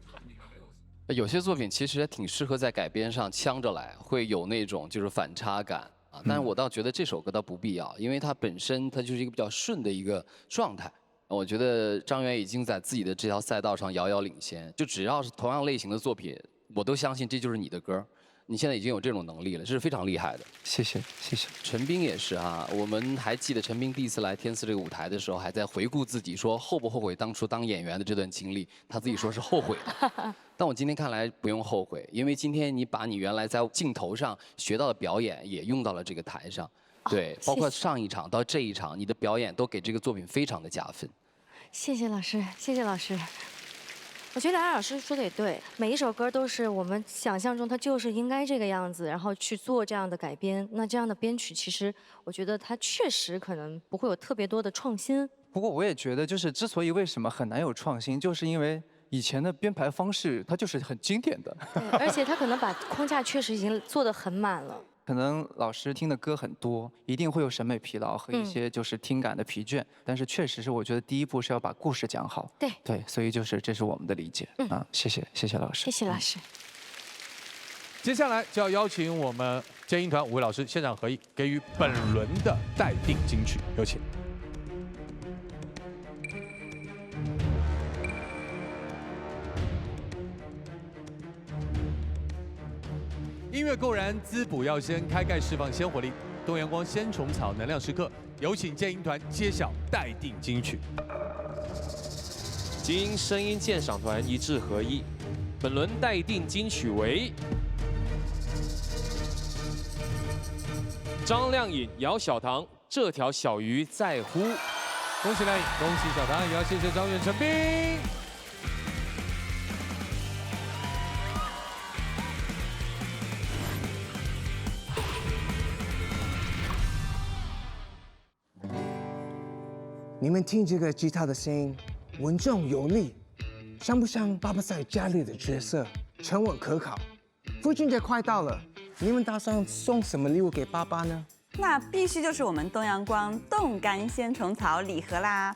有些作品其实也挺适合在改编上呛着来，会有那种就是反差感。但是我倒觉得这首歌倒不必要，因为它本身它就是一个比较顺的一个状态。我觉得张远已经在自己的这条赛道上遥遥领先，就只要是同样类型的作品，我都相信这就是你的歌。你现在已经有这种能力了，这是非常厉害的。谢谢，谢谢。陈斌也是啊，我们还记得陈斌第一次来天赐这个舞台的时候，还在回顾自己说后不后悔当初当演员的这段经历，他自己说是后悔的。但我今天看来不用后悔，因为今天你把你原来在镜头上学到的表演也用到了这个台上，对，包括上一场到这一场，你的表演都给这个作品非常的加分。谢谢老师，谢谢老师。我觉得艾老师说的也对，每一首歌都是我们想象中它就是应该这个样子，然后去做这样的改编。那这样的编曲，其实我觉得它确实可能不会有特别多的创新。不过我也觉得，就是之所以为什么很难有创新，就是因为以前的编排方式它就是很经典的。对，而且它可能把框架确实已经做得很满了。可能老师听的歌很多，一定会有审美疲劳和一些就是听感的疲倦。但是确实是，我觉得第一步是要把故事讲好。对，所以就是这是我们的理解。谢谢老师。谢谢老师。接下来就要邀请我们建音团5位老师现场合影，给予本轮的待定金曲，有请。音乐购燃，滋补药仙，开盖释放鲜活力。东阳光鲜虫草能量时刻，有请建音团揭晓待定金曲。精英声音鉴赏团一致合一，本轮待定金曲为张靓颖、姚小棠《这条小鱼在乎》。恭喜靓颖，恭喜小棠，也要谢谢张远成斌。你们听这个吉他的声音，稳重有力，像不像爸爸在家里的角色？沉稳可靠。父亲节快到了，你们打算送什么礼物给爸爸呢？那必须就是我们东阳光冻干鲜虫草礼盒啦。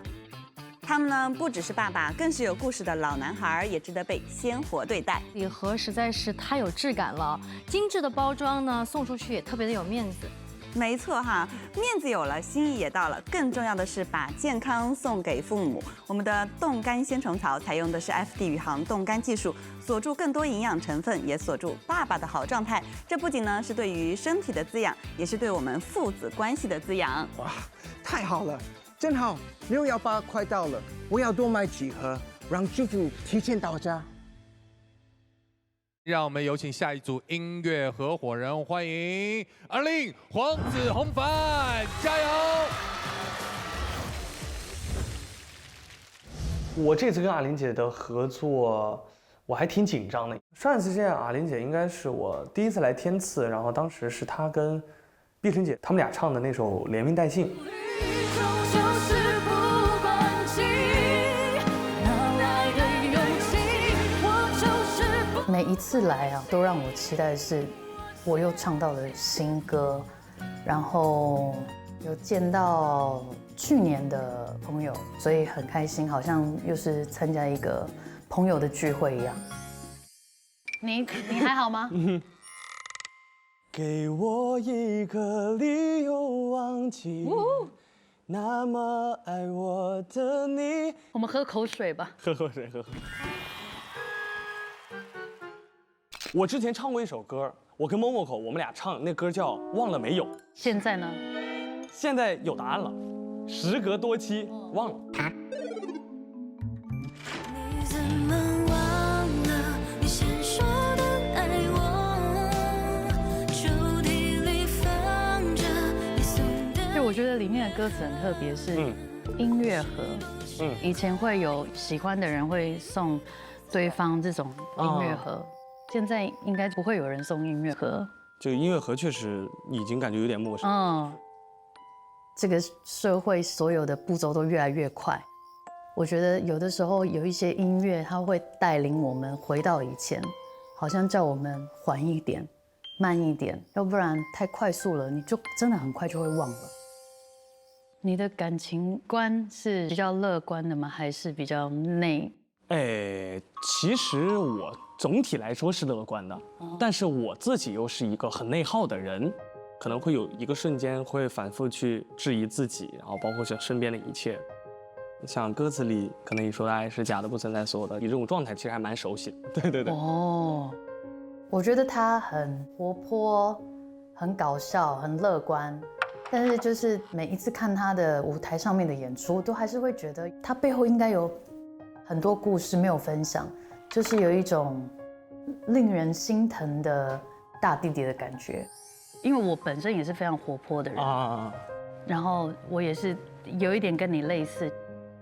他们呢，不只是爸爸，更是有故事的老男孩，也值得被鲜活对待。礼盒实在是太有质感了，精致的包装呢，送出去也特别的有面子。没错哈，面子有了，心意也到了，更重要的是把健康送给父母。我们的冻干鲜虫草采用的是 FD 宇航冻干技术，锁住更多营养成分，也锁住爸爸的好状态。这不仅呢是对于身体的滋养，也是对我们父子关系的滋养。哇，太好了，正好618快到了，我要多买几盒，让祝福提前到家。让我们有请下一组音乐合伙人，欢迎阿令、黄子弘凡，加油！我这次跟阿玲姐的合作，我还挺紧张的。上一次见阿玲姐应该是我第一次来天赐，然后当时是她跟碧晨姐他们俩唱的那首《连名带姓》。每一次来啊，都让我期待的是，我又唱到了新歌，然后有见到去年的朋友，所以很开心，好像又是参加一个朋友的聚会一样。你还好吗？给我一个理由忘记那么爱我的你。我们喝口水吧。喝水。我之前唱过一首歌，我跟Momoko我们俩唱，那歌叫《忘了没有》。现在呢？现在有答案了，时隔多期，忘了。你怎么忘了你先说的爱我？抽屉里放着你送的。就我觉得里面的歌词很特别，是音乐盒。以前会有喜欢的人会送对方这种音乐盒。现在应该不会有人送音乐盒，这个音乐盒确实已经感觉有点陌生。这个社会所有的步骤都越来越快，我觉得有的时候有一些音乐，它会带领我们回到以前，好像叫我们缓一点、慢一点，要不然太快速了，你就真的很快就会忘了。你的感情观是比较乐观的吗？还是比较内？其实我总体来说是乐观的，但是我自己又是一个很内耗的人，可能会有一个瞬间会反复去质疑自己，然后包括像身边的一切。像歌词里可能你说的爱是假的，不存在所有的，你这种状态其实还蛮熟悉的。对。我觉得他很活泼、很搞笑、很乐观，但是就是每一次看他的舞台上面的演出，都还是会觉得他背后应该有很多故事没有分享，就是有一种令人心疼的大弟弟的感觉。因为我本身也是非常活泼的人然后我也是有一点跟你类似，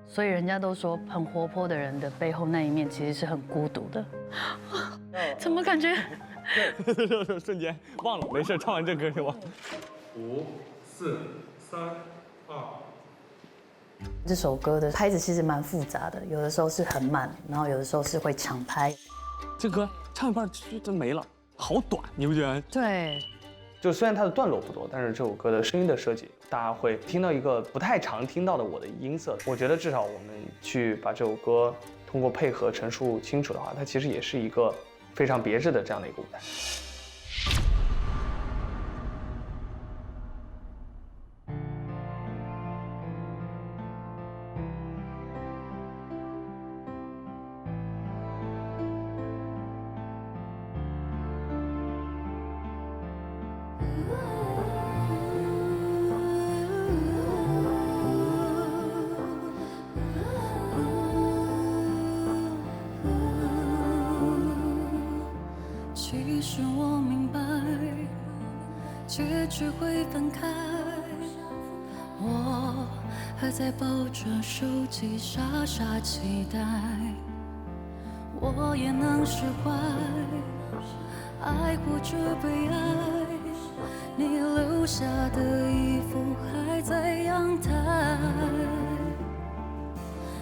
所以人家都说很活泼的人的背后那一面其实是很孤独的。怎么感觉？瞬间忘了，没事，唱完这歌就忘了。5、4、3、2。这首歌的拍子其实蛮复杂的，有的时候是很慢，然后有的时候是会抢拍。这歌唱一半就没了，好短，你不觉得？对。就虽然它的段落不多，但是这首歌的声音的设计，大家会听到一个不太常听到的我的音色。我觉得至少我们去把这首歌通过配合陈述清楚的话，它其实也是一个非常别致的这样的一个舞台。其实我明白，结局会分开。我还在抱着手机傻傻期待，我也能释怀，爱或者被爱。你留下的衣服还在阳台。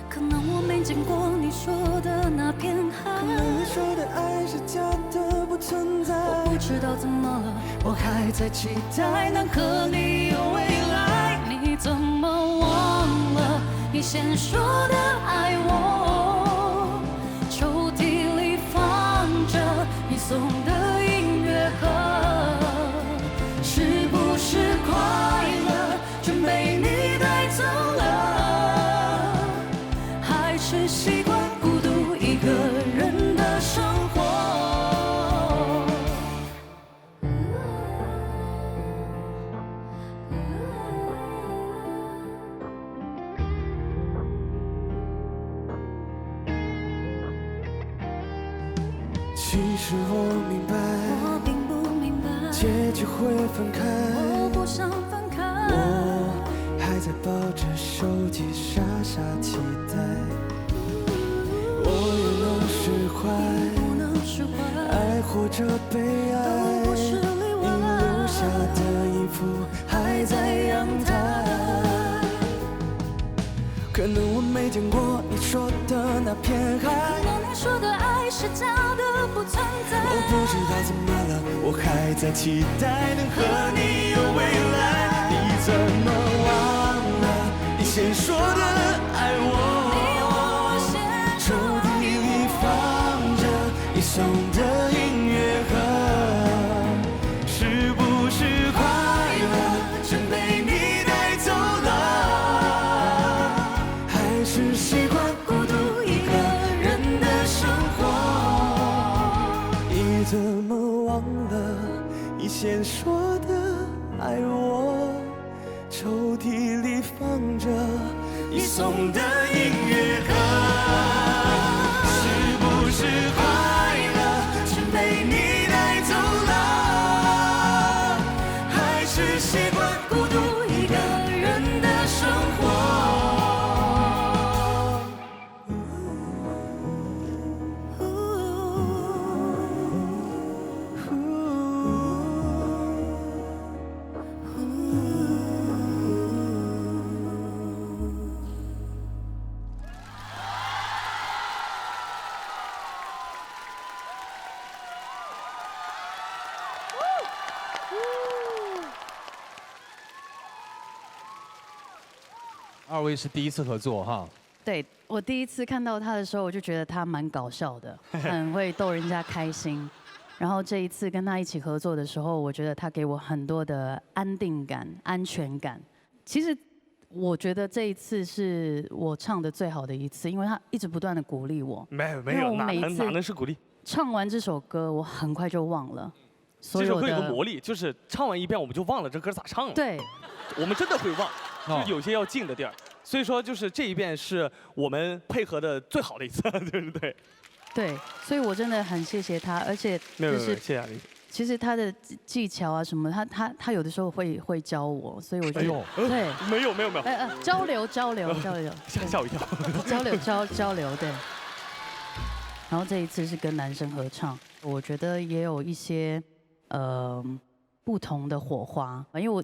可能我没见过你说的那片海，可能你说的爱是假的不存在。我不知道怎么了，我还在期待能和你有未来。你怎么忘了你先说的爱我？抽屉里放着你送的音乐盒，是不是快乐全被你带走了？是习惯孤独一个人的生活。其实我明白，我并不明白，结局会分开。我不想分开，我还在抱着手机傻傻期待。我也能释怀，爱或者被爱，你留下的衣服还在阳台。可能我没见过你说的那片海，可能你说的爱是假的不存在。我不知道怎么了，我还在期待能和你有未来。你怎么忘了你先说的爱我？抽屉里放着你送的音乐盒，是不是快乐全被你带走了？还是习惯孤独一个人的生活？你怎么忘了你先说的爱我？抽屉里放着你送的音乐盒，是不是快乐全被你带走了？还是习惯孤独一个人的生活？二位是第一次合作哈？对，我第一次看到他的时候，我就觉得他蛮搞笑的，很会逗人家开心。然后这一次跟他一起合作的时候，我觉得他给我很多的安定感、安全感。其实我觉得这一次是我唱的最好的一次，因为他一直不断的鼓励我。没有，哪能是鼓励？唱完这首歌，我很快就忘了。这首歌有个魔力，就是唱完一遍我们就忘了这歌咋唱了。对，我们真的会忘，就有些要静的地儿。所以说，就是这一遍是我们配合的最好的一次，对不对？对，所以我真的很谢谢他，而且就是谢谢阿丽。其实他的技巧啊什么，他有的时候会教我，所以我觉得对，没有，交流，吓我一跳，交流对。然后这一次是跟男生合唱，我觉得也有一些不同的火花，因为我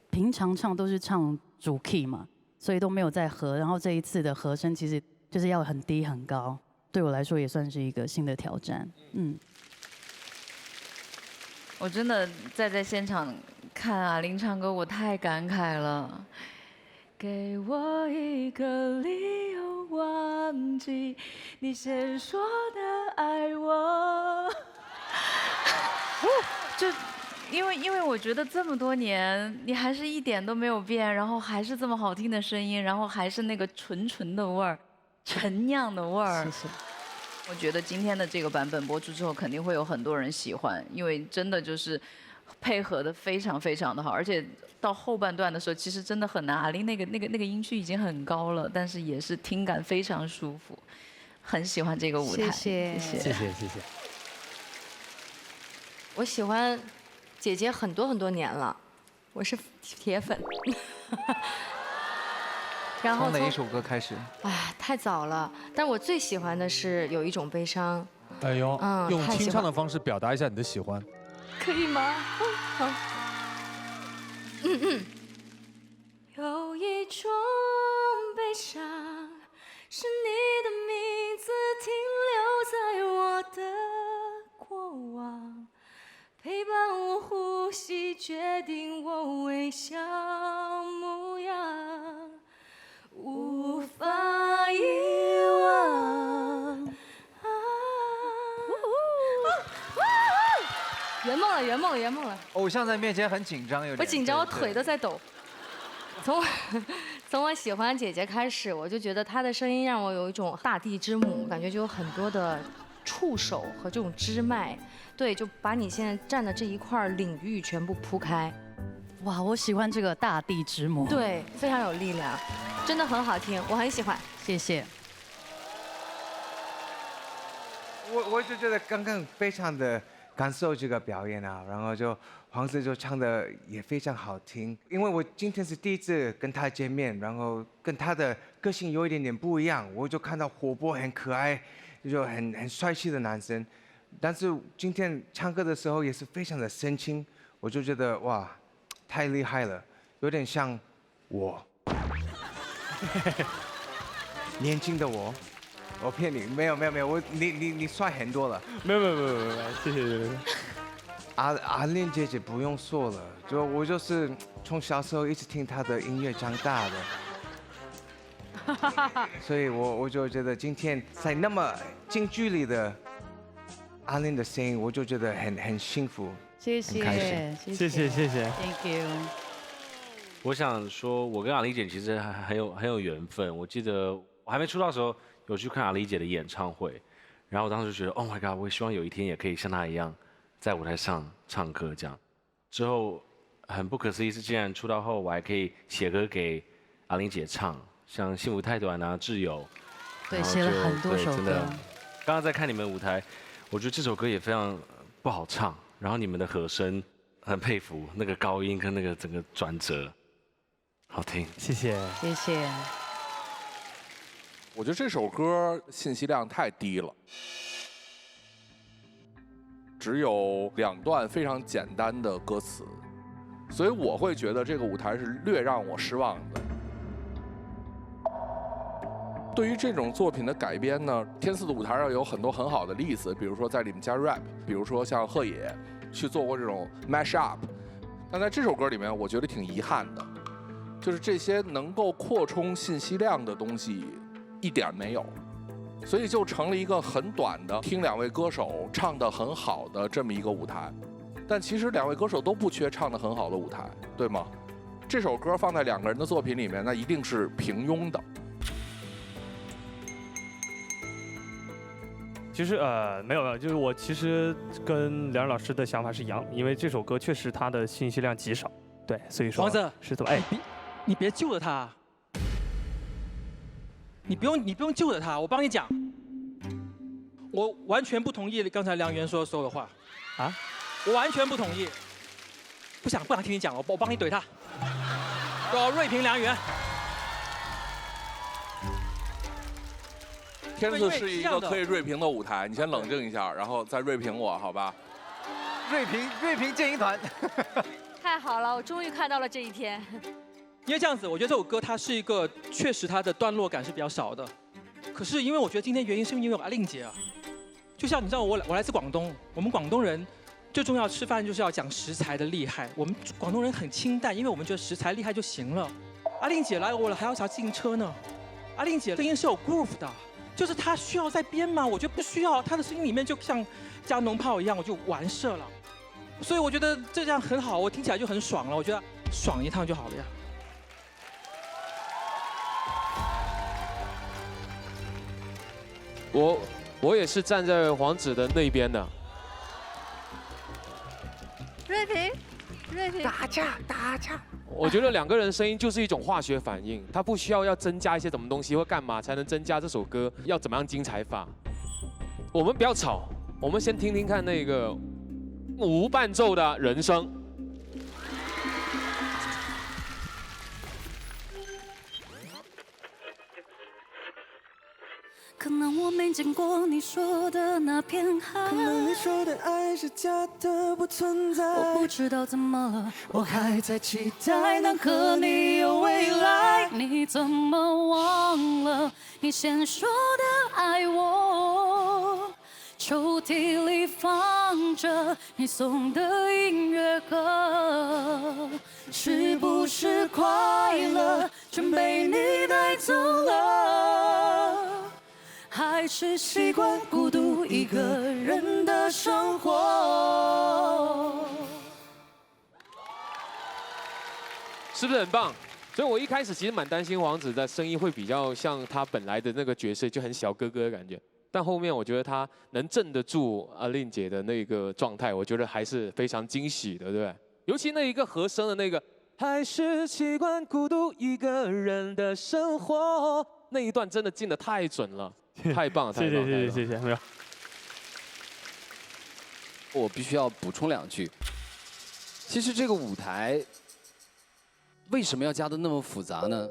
平常唱都是唱主 key 嘛，所以都没有在和，然后这一次的和声其实就是要很低很高，对我来说也算是一个新的挑战。我真的在现场看阿玲唱歌，我太感慨了。给我一个理由忘记你先说的爱我。就因为我觉得这么多年，你还是一点都没有变，然后还是这么好听的声音，然后还是那个纯的味儿，陈酿的味儿。谢谢。我觉得今天的这个版本播出之后，肯定会有很多人喜欢，因为真的就是配合的非常非常的好，而且到后半段的时候，其实真的很难。阿玲那个音区已经很高了，但是也是听感非常舒服，很喜欢这个舞台。谢谢。我喜欢姐姐很多年了，我是铁粉。然后从哪一首歌开始？哎，太早了。但我最喜欢的是有一种悲伤。哎呦，用清唱的方式表达一下你的喜欢，可以吗？好。有一种悲伤，是你的名字停留在我的过往，陪伴我呼吸，决定我微笑模样。无法遗忘。圆梦了！偶像在面前很紧张，有点。我紧张，我腿都在抖。从我喜欢姐姐开始，我就觉得她的声音让我有一种大地之母，感觉就有很多的触手和这种支脉，对，就把你现在站的这一块领域全部铺开。哇，我喜欢这个大地之母。对，非常有力量。真的很好听，我很喜欢，谢谢。我就觉得刚刚非常的感受这个表演啊，然后就黄子就唱的也非常好听，因为我今天是第一次跟他见面，然后跟他的个性有一点点不一样，我就看到活泼很可爱，就很帅气的男生，但是今天唱歌的时候也是非常的深情，我就觉得哇，太厉害了，有点像我。年轻的我骗你，没有，你帅很多了。没有，谢谢。阿玲姐姐不用说了，我就是从小时候一直听她的音乐长大的，所以我就觉得今天在那么近距离的阿玲的声音，我就觉得很幸福，谢谢，很开心，谢谢，Thank you。我想说，我跟阿丽姐其实很有缘分。我记得我还没出道的时候，有去看阿丽姐的演唱会，然后我当时就觉得 ，Oh my god， 我也希望有一天也可以像她一样，在舞台上唱歌这样。之后很不可思议是，竟然出道后我还可以写歌给阿玲姐唱，像《幸福太短》啊，《挚友》。对，写了很多首歌。刚刚在看你们舞台，我觉得这首歌也非常不好唱，然后你们的和声很佩服，那个高音跟那个整个转折。好听，谢谢。我觉得这首歌信息量太低了，只有2段非常简单的歌词，所以我会觉得这个舞台是略让我失望的。对于这种作品的改编呢，天赐的舞台上有很多很好的例子，比如说在里面加 rap， 比如说像鹤野去做过这种 mash up， 但在这首歌里面，我觉得挺遗憾的。就是这些能够扩充信息量的东西一点没有，所以就成了一个很短的听2位歌手唱得很好的这么一个舞台。但其实2位歌手都不缺唱得很好的舞台，对吗？这首歌放在2个人的作品里面，那一定是平庸的。其实没有，就是我其实跟梁老师的想法是一样的，因为这首歌确实它的信息量极少，对，所以说王子是这么你别救了他，你不用救了他，我帮你讲，我完全不同意刚才梁元说的所有的话，啊，我完全不同意，不想听你讲，我帮你怼他，叫锐评梁元。天赐是一个可以锐评的舞台，你先冷静一下，然后再锐评我，好吧？锐评剑鹰团。太好了，我终于看到了这一天。因为这样子，我觉得这首歌它是一个确实它的段落感是比较少的，可是因为我觉得今天原因是因为有阿令姐啊，就像你知道我来自广东，我们广东人最重要吃饭就是要讲食材的厉害，我们广东人很清淡，因为我们觉得食材厉害就行了。阿令姐来我了还要啥自行车呢？阿令姐声音是有 groove 的。就是他需要在编吗？我觉得不需要，他的声音里面就像加农炮一样，我就完事了。所以我觉得这样很好，我听起来就很爽了。我觉得爽一趟就好了呀。我也是站在黄子的那边的。锐评，打架。我觉得2个人声音就是一种化学反应，它不需要增加一些什么东西或干嘛才能增加这首歌要怎么样精彩法。我们不要吵，我们先听听看那个无伴奏的人声。可能我没见过你说的那片海，可能你说的爱是假的不存在。我不知道怎么了，我还在期待能和你有未来。你怎么忘了你先说的爱我？抽屉里放着你送的音乐盒，是不是快乐全被你带走了？还是习惯孤独一个人的生活。是不是很棒？所以我一开始其实蛮担心王子的声音会比较像他本来的那个角色，就很小哥哥的感觉。但后面我觉得他能镇得住阿令姐的那个状态，我觉得还是非常惊喜的，对不对？尤其那一个和声的那个，还是习惯孤独一个人的生活，那一段真的进得太准了。太棒了，谢谢，没有。我必须要补充2句。其实这个舞台为什么要加的那么复杂呢？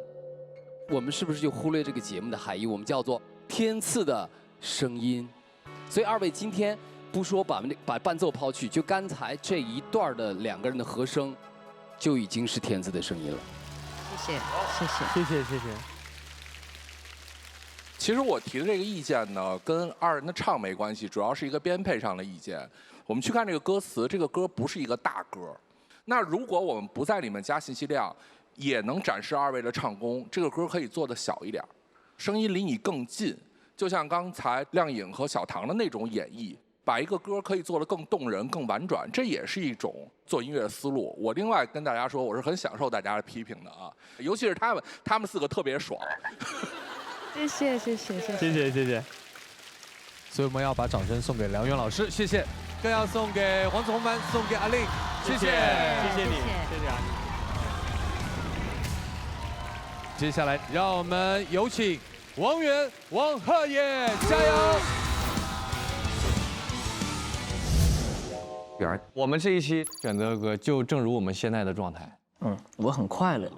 我们是不是就忽略这个节目的含义？我们叫做天赐的声音。所以2位今天不说把伴奏抛去，就刚才这一段的2个人的和声，就已经是天赐的声音了。谢谢。其实我提的这个意见呢，跟2人的唱没关系，主要是一个编配上的意见。我们去看这个歌词，这个歌不是一个大歌。那如果我们不在里面加信息量，也能展示2位的唱功。这个歌可以做得小一点，声音离你更近，就像刚才亮颖和小唐的那种演绎，把一个歌可以做得更动人、更婉转，这也是一种做音乐的思路。我另外跟大家说，我是很享受大家的批评的啊，尤其是他们4个特别爽。谢谢。所以我们要把掌声送给梁元老师，谢谢，更要送给黄子弘凡，送给阿令，谢谢你，谢谢啊。接下来让我们有请王源、王鹤晔，加油！我们这一期选择的歌就正如我们现在的状态，我很快乐。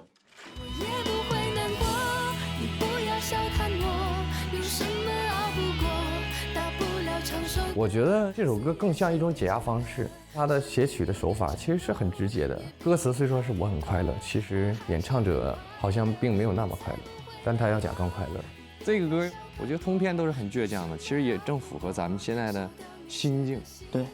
我觉得这首歌更像一种解压方式，它的写曲的手法其实是很直接的。歌词虽说是我很快乐，其实演唱者好像并没有那么快乐，但他要假装快乐。这个歌我觉得通篇都是很倔强的，其实也正符合咱们现在的心境。对，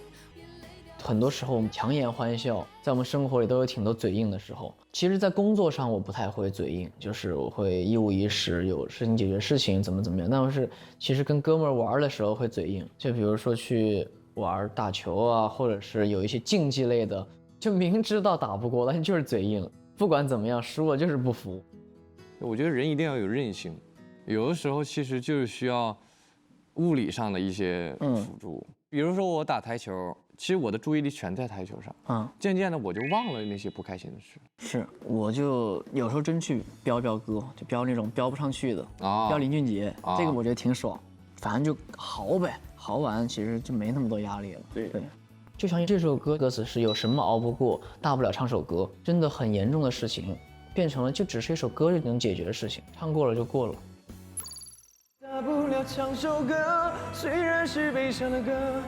很多时候我们强颜欢笑，在我们生活里都有挺多嘴硬的时候。其实，在工作上我不太会嘴硬，就是我会一五一十，有事情解决事情，怎么样。但是其实跟哥们儿玩的时候会嘴硬，就比如说去玩打球啊，或者是有一些竞技类的，就明知道打不过，但是就是嘴硬。不管怎么样，输了就是不服。我觉得人一定要有韧性，有的时候其实就是需要物理上的一些辅助。比如说我打台球，其实我的注意力全在台球上，渐渐的我就忘了那些不开心的事。是，我就有时候真去飙一飙歌，就飙那种飙不上去的，飙林俊杰，这个我觉得挺爽。反正就嚎呗，嚎完其实就没那么多压力了。对。就像这首歌歌词是有什么熬不过，大不了唱首歌，真的很严重的事情，变成了就只是一首歌就能解决的事情，唱过了就过了。大不了唱首歌，虽然是悲伤的歌。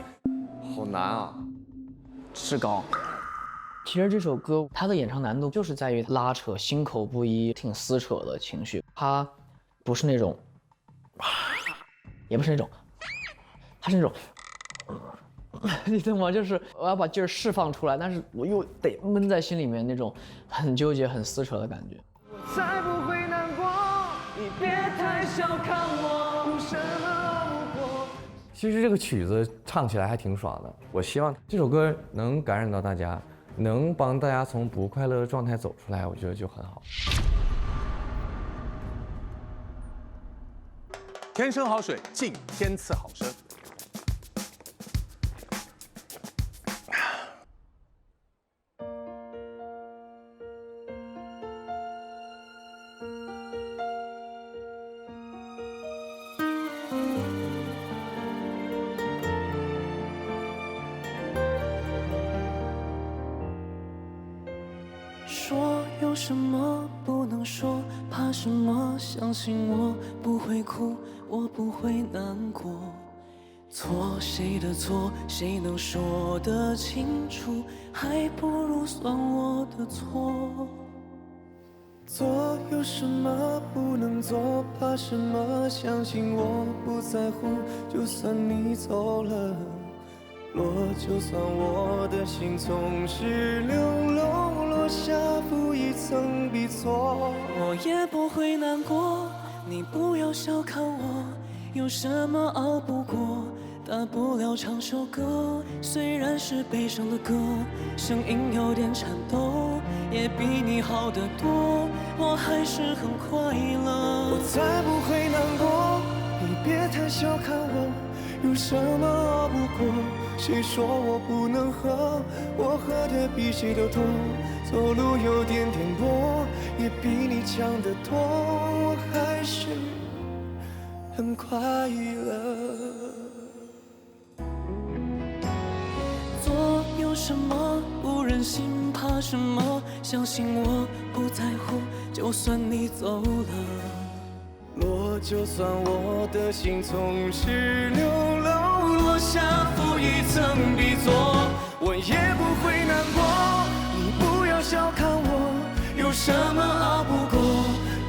好难啊，是高。其实这首歌它的演唱难度就是在于拉扯、心口不一、挺撕扯的情绪，它不是那种，也不是那种，它是那种。你懂吗？就是我要把劲儿释放出来，但是我又得闷在心里面那种很纠结、很撕扯的感觉。我才不会难过，你别太小看我，有什么不过。其实这个曲子唱起来还挺爽的，我希望这首歌能感染到大家，能帮大家从不快乐的状态走出来，我觉得就很好。天生好水，敬天赐好声。说有什么不能说，怕什么？相信我不会哭，我不会难过。错谁的错，谁能说得清楚？还不如算我的错。做有什么不能做，怕什么？相信我不在乎，就算你走了。落，就算我的心总是流落，落下负一层比错，我也不会难过。你不要小看我，有什么熬不过，大不了唱首歌。虽然是悲伤的歌，声音有点颤抖，也比你好得多，我还是很快乐。我才不会难过，你别太小看我，有什么熬不过。谁说我不能喝？我喝的比谁都多，走路有点颠簸，也比你强得多，我还是很快乐。做有什么不忍心，怕什么？相信我不在乎，就算你走了。落，就算我的心总是流露，落下负一层比错，我也不会难过。你不要小看我，有什么熬不过，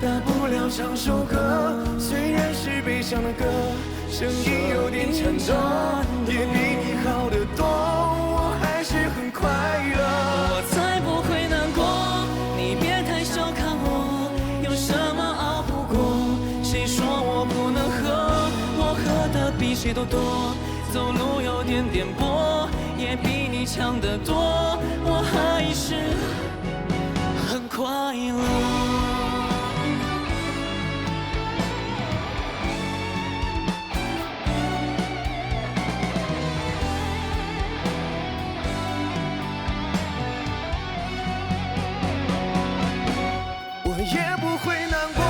大不了唱首歌。虽然是悲伤的歌，声音有点颤抖，也比你好得多，我还是很快乐。我才不会难过，你别太小看我，有什么熬不过。谁说我不能喝？我喝的比谁都多，走路有点颠簸，也比你强得多，我还是很快乐。我也不会难过，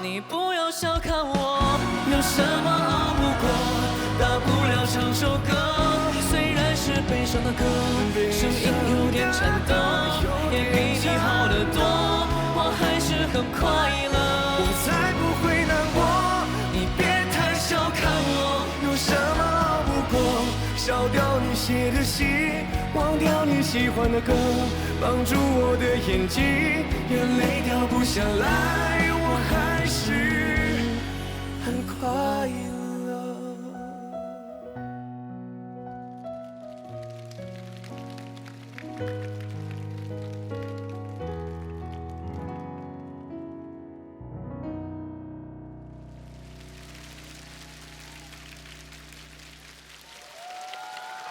你不要小看我，有什么熬不过，大不了唱首歌。虽然是悲伤的歌，声音有点颤抖，也比你好得多，我还是很快乐。我才不会难过，你别太小看我，有什么熬不过，烧掉你写的信，忘掉你喜欢的歌，绑住我的眼睛，眼泪掉不下来，我还是很快乐。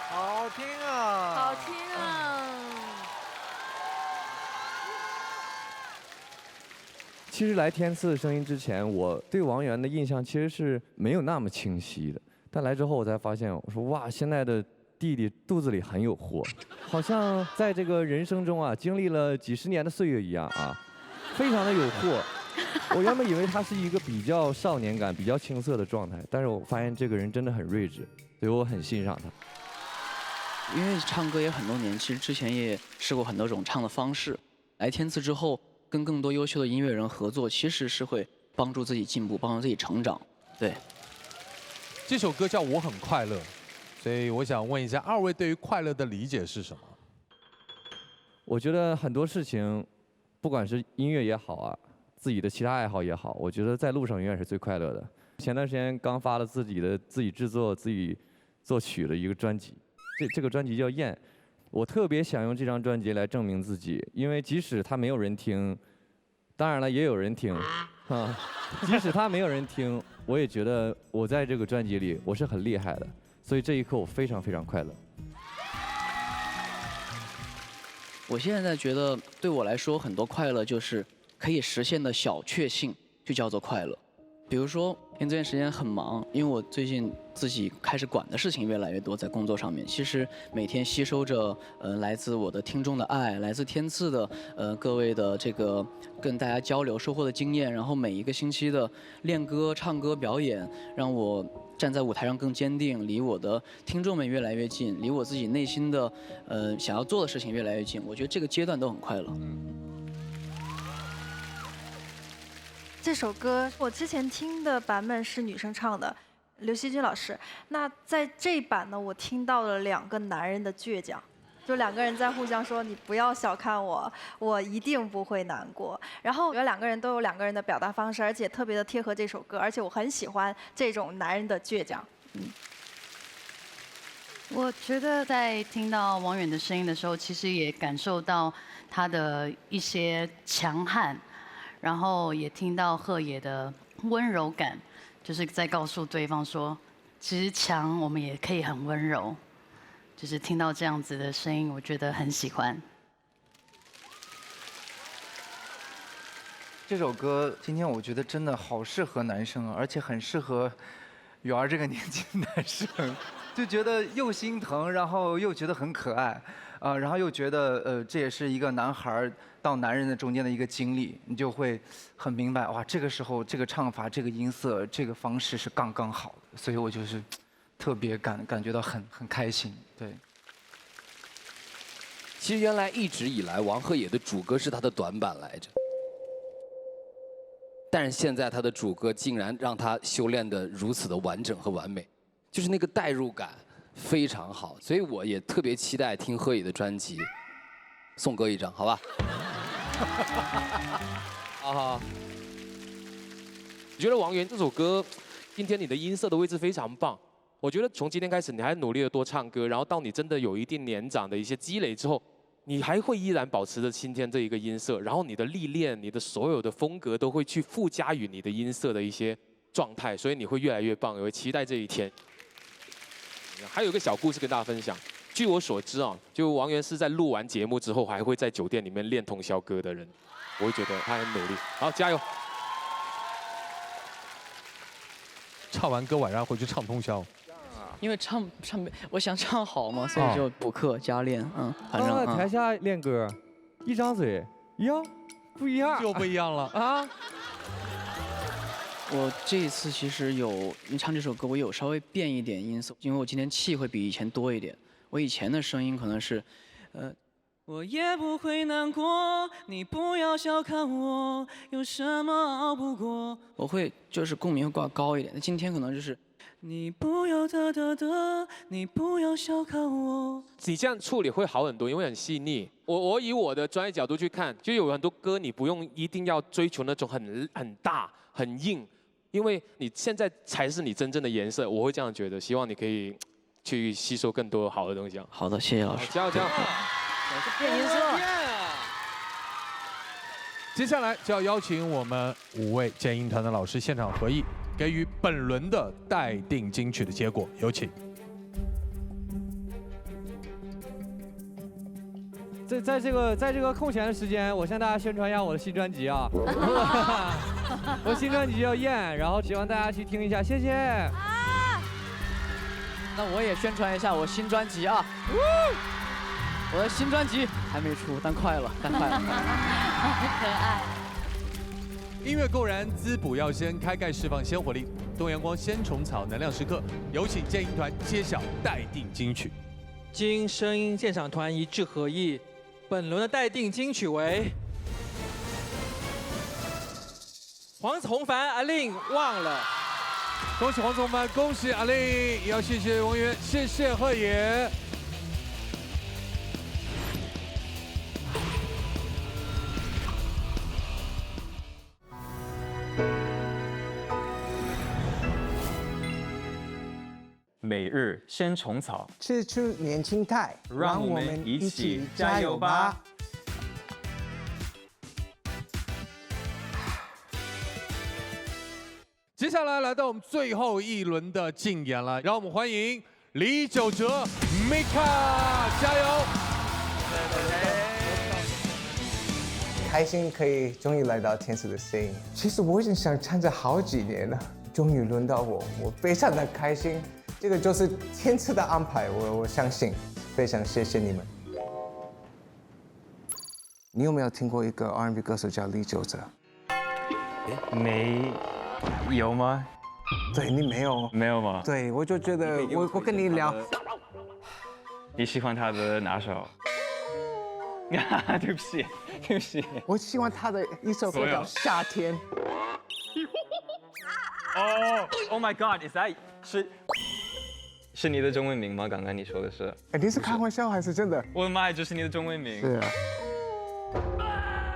好听啊！好听啊！其实来天赐的声音之前，我对王源的印象其实是没有那么清晰的。但来之后，我才发现，我说哇，现在的弟弟肚子里很有货，好像在这个人生中啊，经历了几十年的岁月一样啊，非常的有货。我原本以为他是一个比较少年感、比较青涩的状态，但是我发现这个人真的很睿智，所以我很欣赏他。因为唱歌也很多年，其实之前也试过很多种唱的方式。来天赐之后，跟更多优秀的音乐人合作，其实是会帮助自己进步，帮助自己成长。对。这首歌叫《我很快乐》，所以我想问一下，二位对于快乐的理解是什么？我觉得很多事情，不管是音乐也好啊，自己的其他爱好也好，我觉得在路上永远是最快乐的。前段时间刚发了自己制作、自己作曲的一个专辑。这个专辑叫《燕》，我特别想用这张专辑来证明自己，因为即使他没有人听，当然了也有人听，啊，即使他没有人听，我也觉得我在这个专辑里我是很厉害的，所以这一刻我非常非常快乐。我现在觉得对我来说，很多快乐就是可以实现的小确幸，就叫做快乐。比如说，因为这段时间很忙，因为我最近自己开始管的事情越来越多，在工作上面，其实每天吸收着来自我的听众的爱，来自天赐的各位的这个跟大家交流收获的经验，然后每一个星期的练歌、唱歌、表演，让我站在舞台上更坚定，离我的听众们越来越近，离我自己内心的想要做的事情越来越近。我觉得这个阶段都很快乐。这首歌我之前听的版本是女生唱的，刘惜君老师。那在这一版呢，我听到了2个男人的倔强，就2个人在互相说：“你不要小看我，我一定不会难过。”然后我觉得2个人都有2个人的表达方式，而且特别的贴合这首歌，而且我很喜欢这种男人的倔强。我觉得在听到王源的声音的时候，其实也感受到他的一些强悍。然后也听到鹤野的温柔感，就是在告诉对方说，其实强我们也可以很温柔。就是听到这样子的声音，我觉得很喜欢。这首歌今天我觉得真的好适合男生啊，而且很适合媛儿这个年纪的男生，就觉得又心疼，然后又觉得很可爱。然后又觉得这也是一个男孩到男人的中间的一个经历，你就会很明白哇，这个时候这个唱法、这个音色、这个方式是刚刚好的，所以我就是特别感觉到很开心。对。其实原来一直以来，王鹤野的主歌是他的短板来着，但是现在他的主歌竟然让他修炼得如此的完整和完美，就是那个代入感。非常好，所以我也特别期待听鹤野的专辑，送哥一张，好吧？好。我觉得王源这首歌，今天你的音色的位置非常棒。我觉得从今天开始，你还努力的多唱歌，然后到你真的有一定年长的一些积累之后，你还会依然保持着今天这一个音色，然后你的历练、你的所有的风格都会去附加于你的音色的一些状态，所以你会越来越棒，也会期待这一天。还有一个小故事跟大家分享。据我所知啊，就王源是在录完节目之后，还会在酒店里面练通宵歌的人。我会觉得他很努力，好，加油！唱完歌晚上回去唱通宵。因为唱我想唱好嘛，所以就补课加练，反正。台下练歌，一张嘴，呀，不一样，就不一样了啊。我这一次其实你唱这首歌，我有稍微变一点音色，因为我今天气会比以前多一点。我以前的声音可能是，我也不会难过，你不要小看我，有什么熬不过。我会就是共鸣会挂高一点，那今天可能就是，你不要你不要小看我。你这样处理会好很多，因为很细腻。我以我的专业角度去看，就有很多歌你不用一定要追求那种很大很硬。因为你现在才是你真正的颜色，我会这样觉得。希望你可以去吸收更多好的东西。好的，谢谢老师。加油！变颜色。接下来就要邀请我们5位剑音团的老师现场合议，给予本轮的待定金曲的结果，有请。在这个空闲的时间，我向大家宣传一下我的新专辑啊。我新专辑叫《燕》，然后希望大家去听一下，谢谢。那我也宣传一下我新专辑啊！我的新专辑还没出，但快了，但快了。可爱。音乐购燃，滋补要先，开盖释放鲜活力。东阳光鲜虫草能量时刻，有请剑音团揭晓待定金曲。经声音鉴赏团一致合议，本轮的待定金曲为黄从凡、阿令忘了。恭喜黄从凡，恭喜阿令，也要谢谢王源，谢谢贺野。每日鲜虫草，吃出年轻态，让我们一起加油吧！接下来来到我们最后一轮的竞演了，让我们欢迎李玖哲 Mika， 加油！开心可以终于来到天赐的声音。其实我已经想唱这好几年了，终于轮到我，我非常的开心。这个就是天赐的安排，我相信，非常谢谢你们。你有没有听过一个 R&B 歌手叫李玖哲？没有吗？对你没有？没有吗？对，我就觉得我跟你聊。你喜欢他的哪首？对不起，对不起。我喜欢他的一首歌叫《夏天》。Oh my God！ 是你的中文名吗？刚刚你说的是？哎，你是开玩笑还是真的？我的妈呀，这是你的中文名。是啊。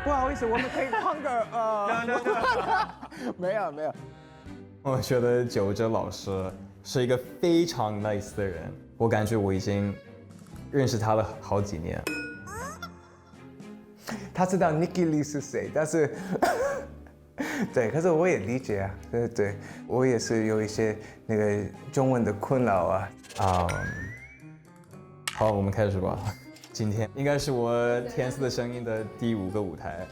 不好意思，我们可以换个没有。我觉得玖哲老师是一个非常 nice 的人，我感觉我已经认识他了好几年。他知道 Nicky Lee 是谁，但是对，可是我也理解啊，对，我也是有一些那个中文的困扰啊。好，我们开始吧。今天应该是我天赐的声音的第5个舞台。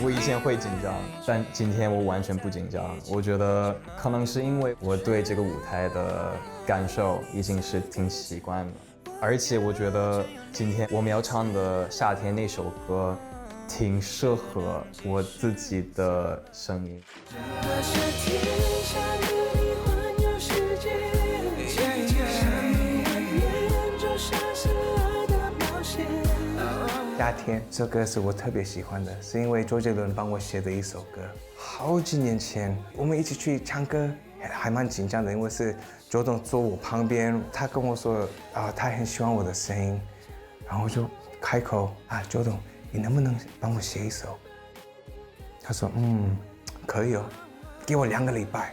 我以前会紧张，但今天我完全不紧张。我觉得可能是因为我对这个舞台的感受已经是挺习惯了，而且我觉得今天我们要唱的《夏天》那首歌挺适合我自己的声音。夏天这歌是我特别喜欢的，是因为周杰伦帮我写的一首歌。好几年前，我们一起去唱歌，还蛮紧张的，因为是周董坐我旁边，他跟我说他很喜欢我的声音，然后我就开口周董，你能不能帮我写一首？他说可以哦，给我2个礼拜，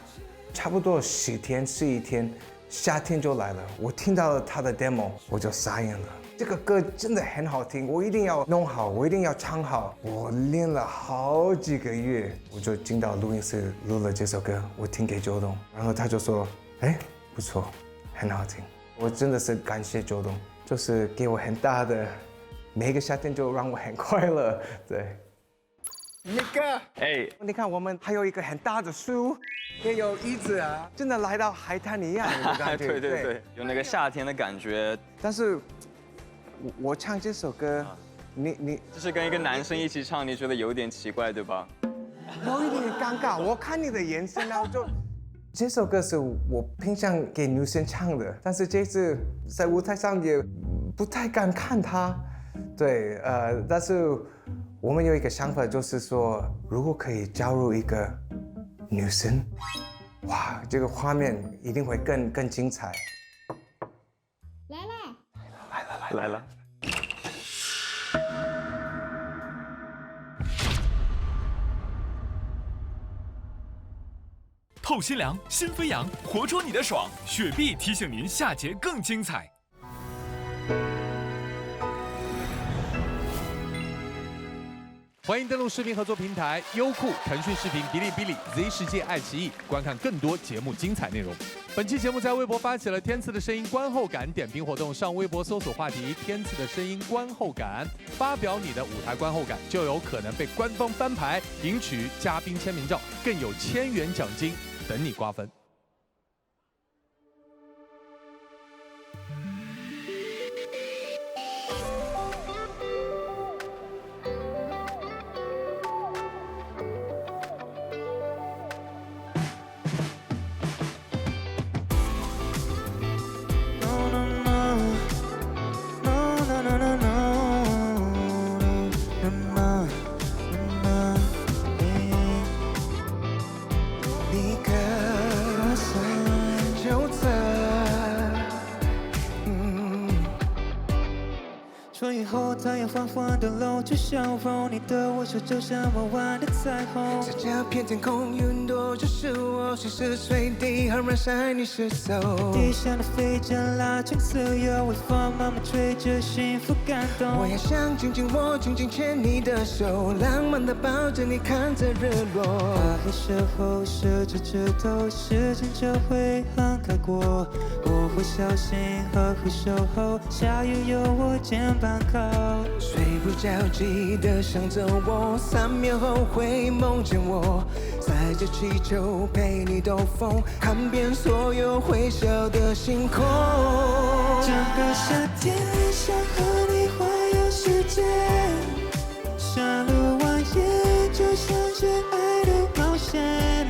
差不多10天11天，夏天就来了。我听到了他的 demo， 我就傻眼了。这个歌真的很好听，我一定要弄好，我一定要唱好。我练了好几个月，我就进到录音室录了这首歌，我听给周董，然后他就说，不错，很好听。我真的是感谢周董，就是给我很大的，每一个夏天就让我很快乐。对，那个，你看我们还有一个很大的树，也有椅子啊，真的来到海滩一样的感觉。对，有那个夏天的感觉。但是我唱这首歌，你就是跟一个男生一起唱，你觉得有点奇怪，对吧？有一点尴尬。我看你的眼神啊，这首歌是我平常给女生唱的，但是这次在舞台上也不太敢看她。对，但是我们有一个想法，就是说，如果可以加入一个女生，哇，这个画面一定会更精彩。来了。透心凉，新飞扬，活出你的爽。雪碧提醒您下节更精彩。欢迎登录视频合作平台优酷、腾讯视频、哔哩哔哩、Z 世界、爱奇艺，观看更多节目精彩内容。本期节目在微博发起了天赐的声音观后感点评活动，上微博搜索话题“天赐的声音观后感”，发表你的舞台观后感，就有可能被官方翻牌，赢取嘉宾签名照，更有1000元奖金等你瓜分。春雨后，太阳缓缓地露出笑容，你的微笑就像弯弯的彩虹。在这片天空，云朵就是我，随时随地很燃晒你是手。地上的飞针拉长自由，微风慢慢吹着幸福感动。我也想紧紧握，紧紧牵你的手，浪漫地抱着你，看着日落。大黑时候，射着指头，时间就会很开阔。我会小心呵护守候，下雨有我肩膀靠。睡不着记得想着我，3秒后会梦见我，载着气球陪你兜风，看遍所有会笑的星空。整个夏天想和你环游世界，山路蜿蜒就像是爱的冒险。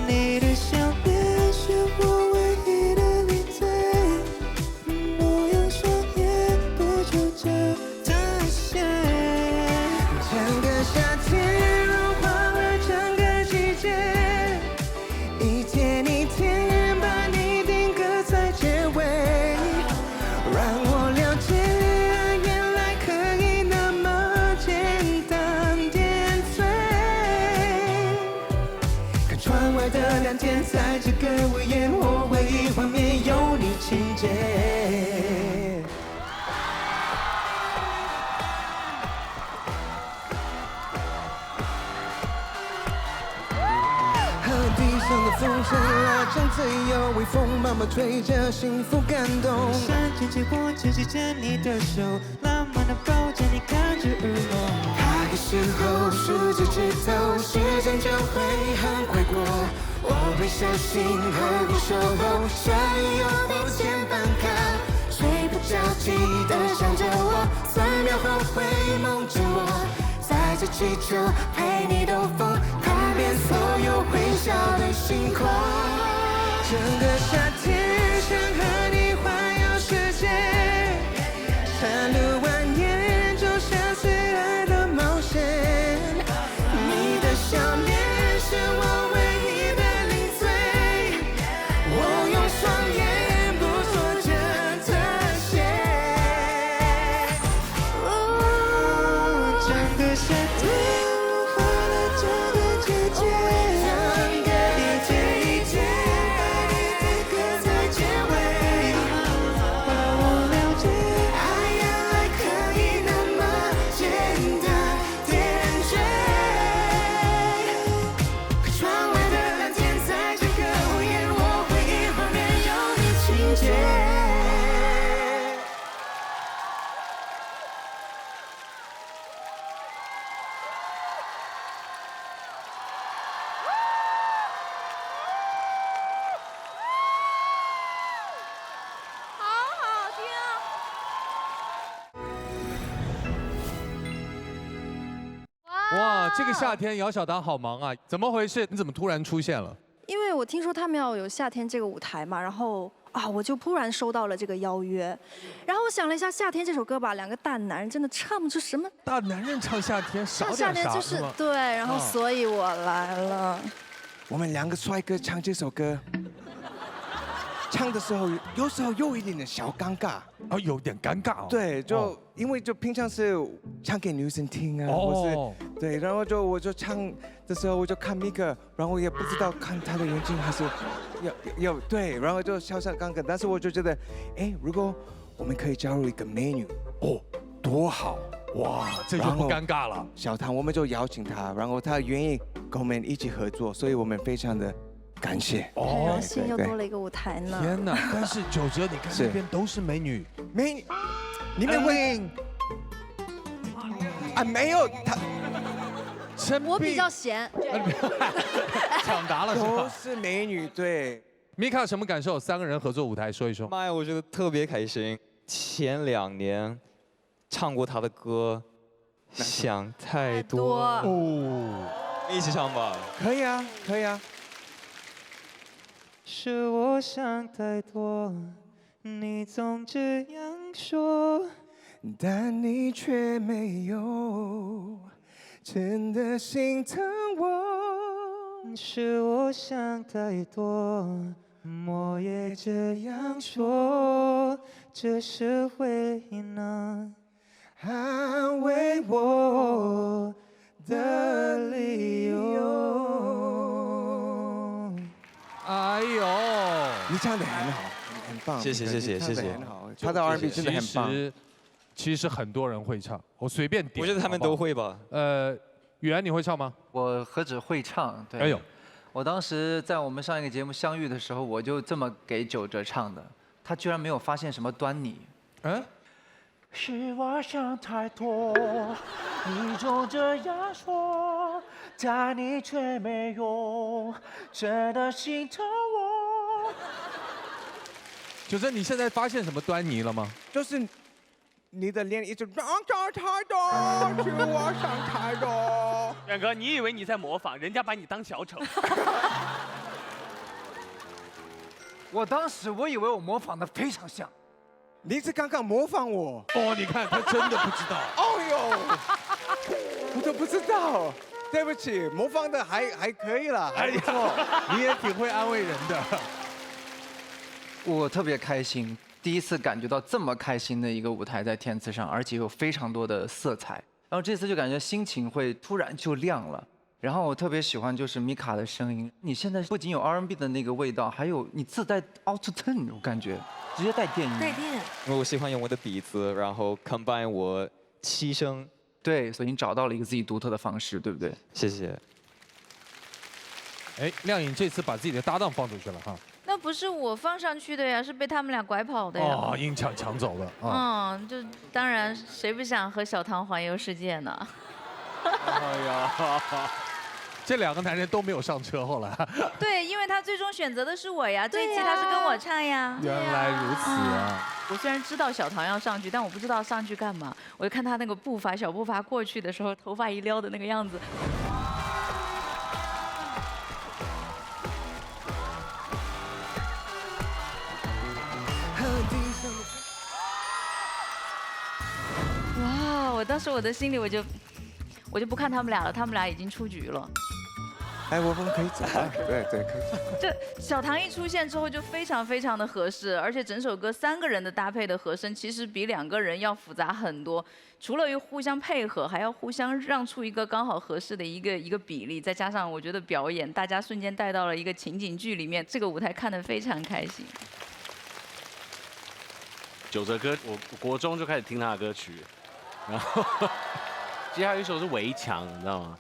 你的笑脸是我唯一的零嘴，牧羊双眼不住着的线。整个夏天融化了整个季节，一天一天把你定格在结尾，让我了解爱原来可以那么简单点缀。看窗外的蓝天，在这个午夜，我回忆画面有你情节。地上的风声拉长自由，微风慢慢吹着幸福感动。想牵起我，牵着你的手，浪漫地抱着你，看着日落。大黑时候，数着指头，时间就会很快过。我会小心呵护守候，下雨有我肩膀靠。睡不着记得想着我，3秒后会梦见我，载着气球陪你兜风，看遍所有会笑的星空。整个夏天想和你环游世界，山路蜿蜒就像是爱的冒险。你的笑脸是我唯一的零嘴，我用双眼捕捉着特写。整个夏天融化了整个季节，一天一天把你定格在结尾，让我了解爱原来可以那么简单点缀。看窗外的蓝天，在这个午夜，我回忆画面有你情节。哇，这个夏天姚小棠好忙啊，怎么回事？你怎么突然出现了？因为我听说他们要有夏天这个舞台嘛，然后我就突然收到了这个邀约，然后我想了一下，《夏天》这首歌吧，两个大男人真的唱不出什么。大男人唱夏天，少夏点啥天就是吗？对，然后所以我来了。我们2个帅哥唱这首歌，唱的时候有时候有一点点小尴尬。哦，有点尴尬哦。对，就因为就平常是唱给女生听啊，或是对，然后我就唱的时候我就看 Mika， 然后也不知道看他的眼睛还是要对，然后就小小尴尬。但是我就觉得，哎，如果我们可以加入一个美女，哦，多好哇，这就不尴尬了。小唐我们就邀请他，然后他愿意跟我们一起合作，所以我们非常的感谢。很荣幸又多了一个舞台呢。天哪！但是九哲，你看这边都是美女，你们会啊？没有他。我比较闲，抢答了是吧？都是美女，对。米卡什么感受？3个人合作舞台，说一说。妈呀，我觉得特别开心。前2年唱过他的歌，想太多。哦，一起唱吧。可以啊，可以啊。是我想太多，你总这样说，但你却没有。真的心疼我，是我想太多，我也这样说，这是唯一能安慰我的理由。哎呦，你唱得很好，很棒，谢谢。很好，他的 R&B 真的很棒。其实很多人会唱，我随便点。我觉得他们都会吧。雨安你会唱吗？我何止会唱，对。哎呦，我当时在我们上一个节目相遇的时候，我就这么给九哲唱的，他居然没有发现什么端倪。是我想太多，你总这样说，但你却没有真的心疼我。九哲，你现在发现什么端倪了吗？就是。你的脸一直想太多，是我想太多。远哥，你以为你在模仿，人家把你当小丑。我当时我以为我模仿的非常像，你是刚刚模仿我。哦，你看他真的不知道。哦呦，我都不知道，对不起，模仿的还可以了，还不错。你也挺会安慰人的。我特别开心。第一次感觉到这么开心的一个舞台在天赐上，而且有非常多的色彩。然后这次就感觉心情会突然就亮了。然后我特别喜欢就是米卡的声音，你现在不仅有 R&B 的那个味道，还有你自带 Auto Tune， 我感觉直接带电音。带电。因为我喜欢用我的鼻子，然后 combine 我七声。对，所以你找到了一个自己独特的方式，对不对？谢谢。哎，亮颖这次把自己的搭档放出去了哈。那不是我放上去的呀，是被他们俩拐跑的呀。哦，硬抢走了。就当然谁不想和小唐环游世界呢？哎呀，这2个男人都没有上车，后来。对，因为他最终选择的是我呀，这一期他是跟我唱呀。原来如此啊！我虽然知道小唐要上去，但我不知道上去干嘛。我就看他那个步伐，小步伐过去的时候，头发一撩的那个样子。哇！我当时我的心里我就不看他们俩了，他们俩已经出局了。哎，我们可以走了。对，可以走。这小唐一出现之后就非常的合适，而且整首歌3个人的搭配的和声其实比2个人要复杂很多。除了互相配合，还要互相让出一个刚好合适的一个比例，再加上我觉得表演，大家瞬间带到了一个情景剧里面，这个舞台看得非常开心。九哲歌，我国中就开始听他的歌曲，然后接下来有一首是《围墙》，你知道吗？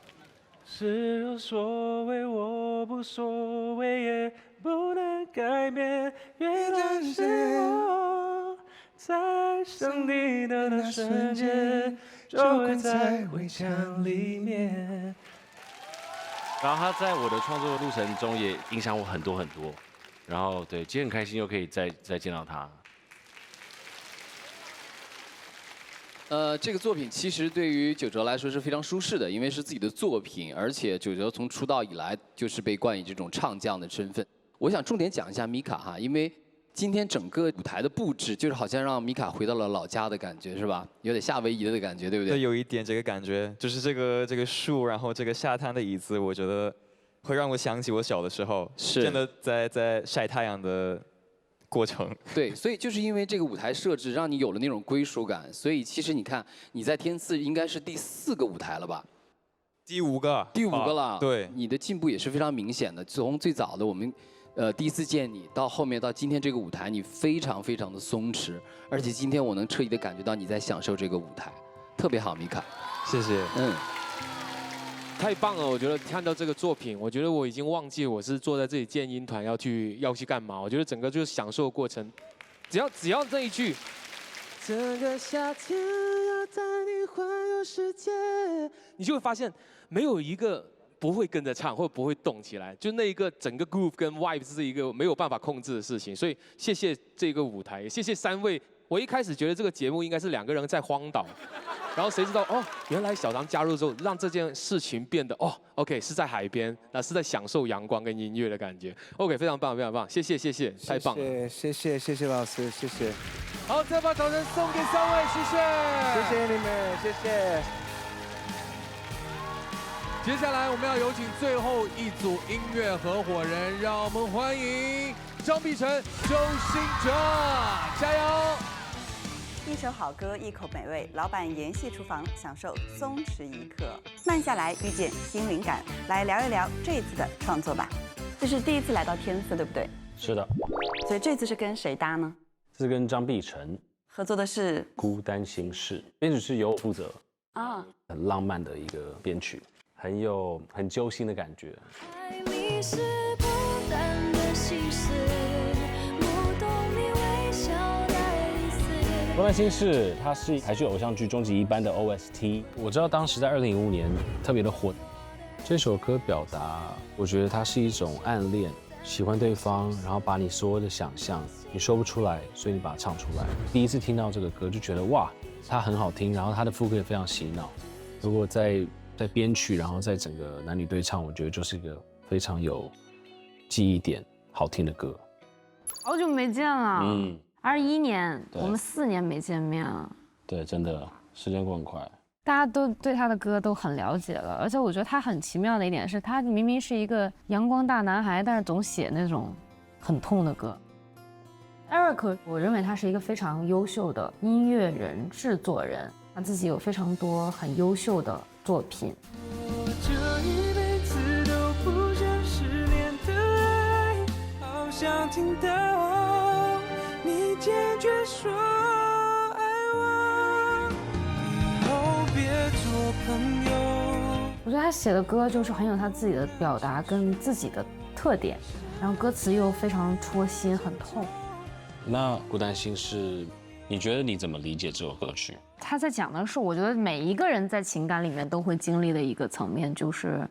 是有所谓，我不所谓，也不能改变。原来是我在爱上你的那瞬间，就会在围墙里面。然后他在我的创作路程中也影响我很多。然后对，今天很开心又可以再见到他。这个作品其实对于九哲来说是非常舒适的，因为是自己的作品，而且九哲从出道以来就是被冠以这种唱将的身份。我想重点讲一下米卡哈，因为今天整个舞台的布置就是好像让米卡回到了老家的感觉，是吧？有点夏威夷的感觉，对不对？对，有一点这个感觉，就是这个树，然后这个沙滩的椅子，我觉得会让我想起我小的时候，是真的在晒太阳的过程。对，所以就是因为这个舞台设置，让你有了那种归属感。所以其实你看，你在天赐应该是第4个舞台了吧？第5个。第5个了。对。你的进步也是非常明显的。从最早的我们，第一次见你，到后面到今天这个舞台，你非常的松弛，而且今天我能彻底的感觉到你在享受这个舞台。特别好，米卡。谢谢。太棒了！我觉得看到这个作品，我觉得我已经忘记我是坐在这里建音团要去干嘛。我觉得整个就是享受过程，只要这一句。整个夏天要带你环游世界，你就会发现没有一个不会跟着唱或不会动起来，就那一个整个 groove 跟 vibe 是一个没有办法控制的事情。所以谢谢这个舞台，谢谢3位。我一开始觉得这个节目应该是2个人在荒岛。然后谁知道哦，原来小唐加入之后，让这件事情变得OK 是在海边，那是在享受阳光跟音乐的感觉。OK， 非常棒，非常棒，谢谢，太棒了，谢谢老师，谢谢。好，再把掌声送给3位，谢谢，谢谢你们，谢谢。接下来我们要有请最后一组音乐合伙人，让我们欢迎张碧晨、周兴哲，加油！一首好歌，一口美味，老板研系厨房，享受松弛一刻，慢下来，遇见新灵感。来聊一聊这一次的创作吧。这是第一次来到天赐，对不对？是的。所以这次是跟谁搭呢？是跟张碧晨合作的是《孤单心事》，编曲是由我负责啊，很浪漫的一个编曲，很揪心的感觉。你是孤单的心事，不懂你微笑的意思。《孤单心事》它是台剧偶像剧《终极一班》的 OST， 我知道当时在2005年特别的火。这首歌表达，我觉得它是一种暗恋，喜欢对方，然后把你所有的想象你说不出来，所以你把它唱出来。第一次听到这个歌就觉得哇，它很好听，然后它的副歌也非常洗脑。如果在编曲，然后在整个男女对唱，我觉得就是一个非常有记忆点、好听的歌。好久没见了，21年，对我们4年没见面了。对，真的时间过很快。大家都对他的歌都很了解了，而且我觉得他很奇妙的一点是，他明明是一个阳光大男孩，但是总写那种很痛的歌。Eric， 我认为他是一个非常优秀的音乐人、制作人，他自己有非常多很优秀的作品。这一辈子都不想失恋的爱，好想听到你坚决说爱我，以后别做朋友。我觉得他写的歌就是很有他自己的表达跟自己的特点，然后歌词又非常戳心，很痛。那孤单心事，你觉得你怎么理解这首歌曲？他在讲的是，我觉得每一个人在情感里面都会经历的一个层面，就是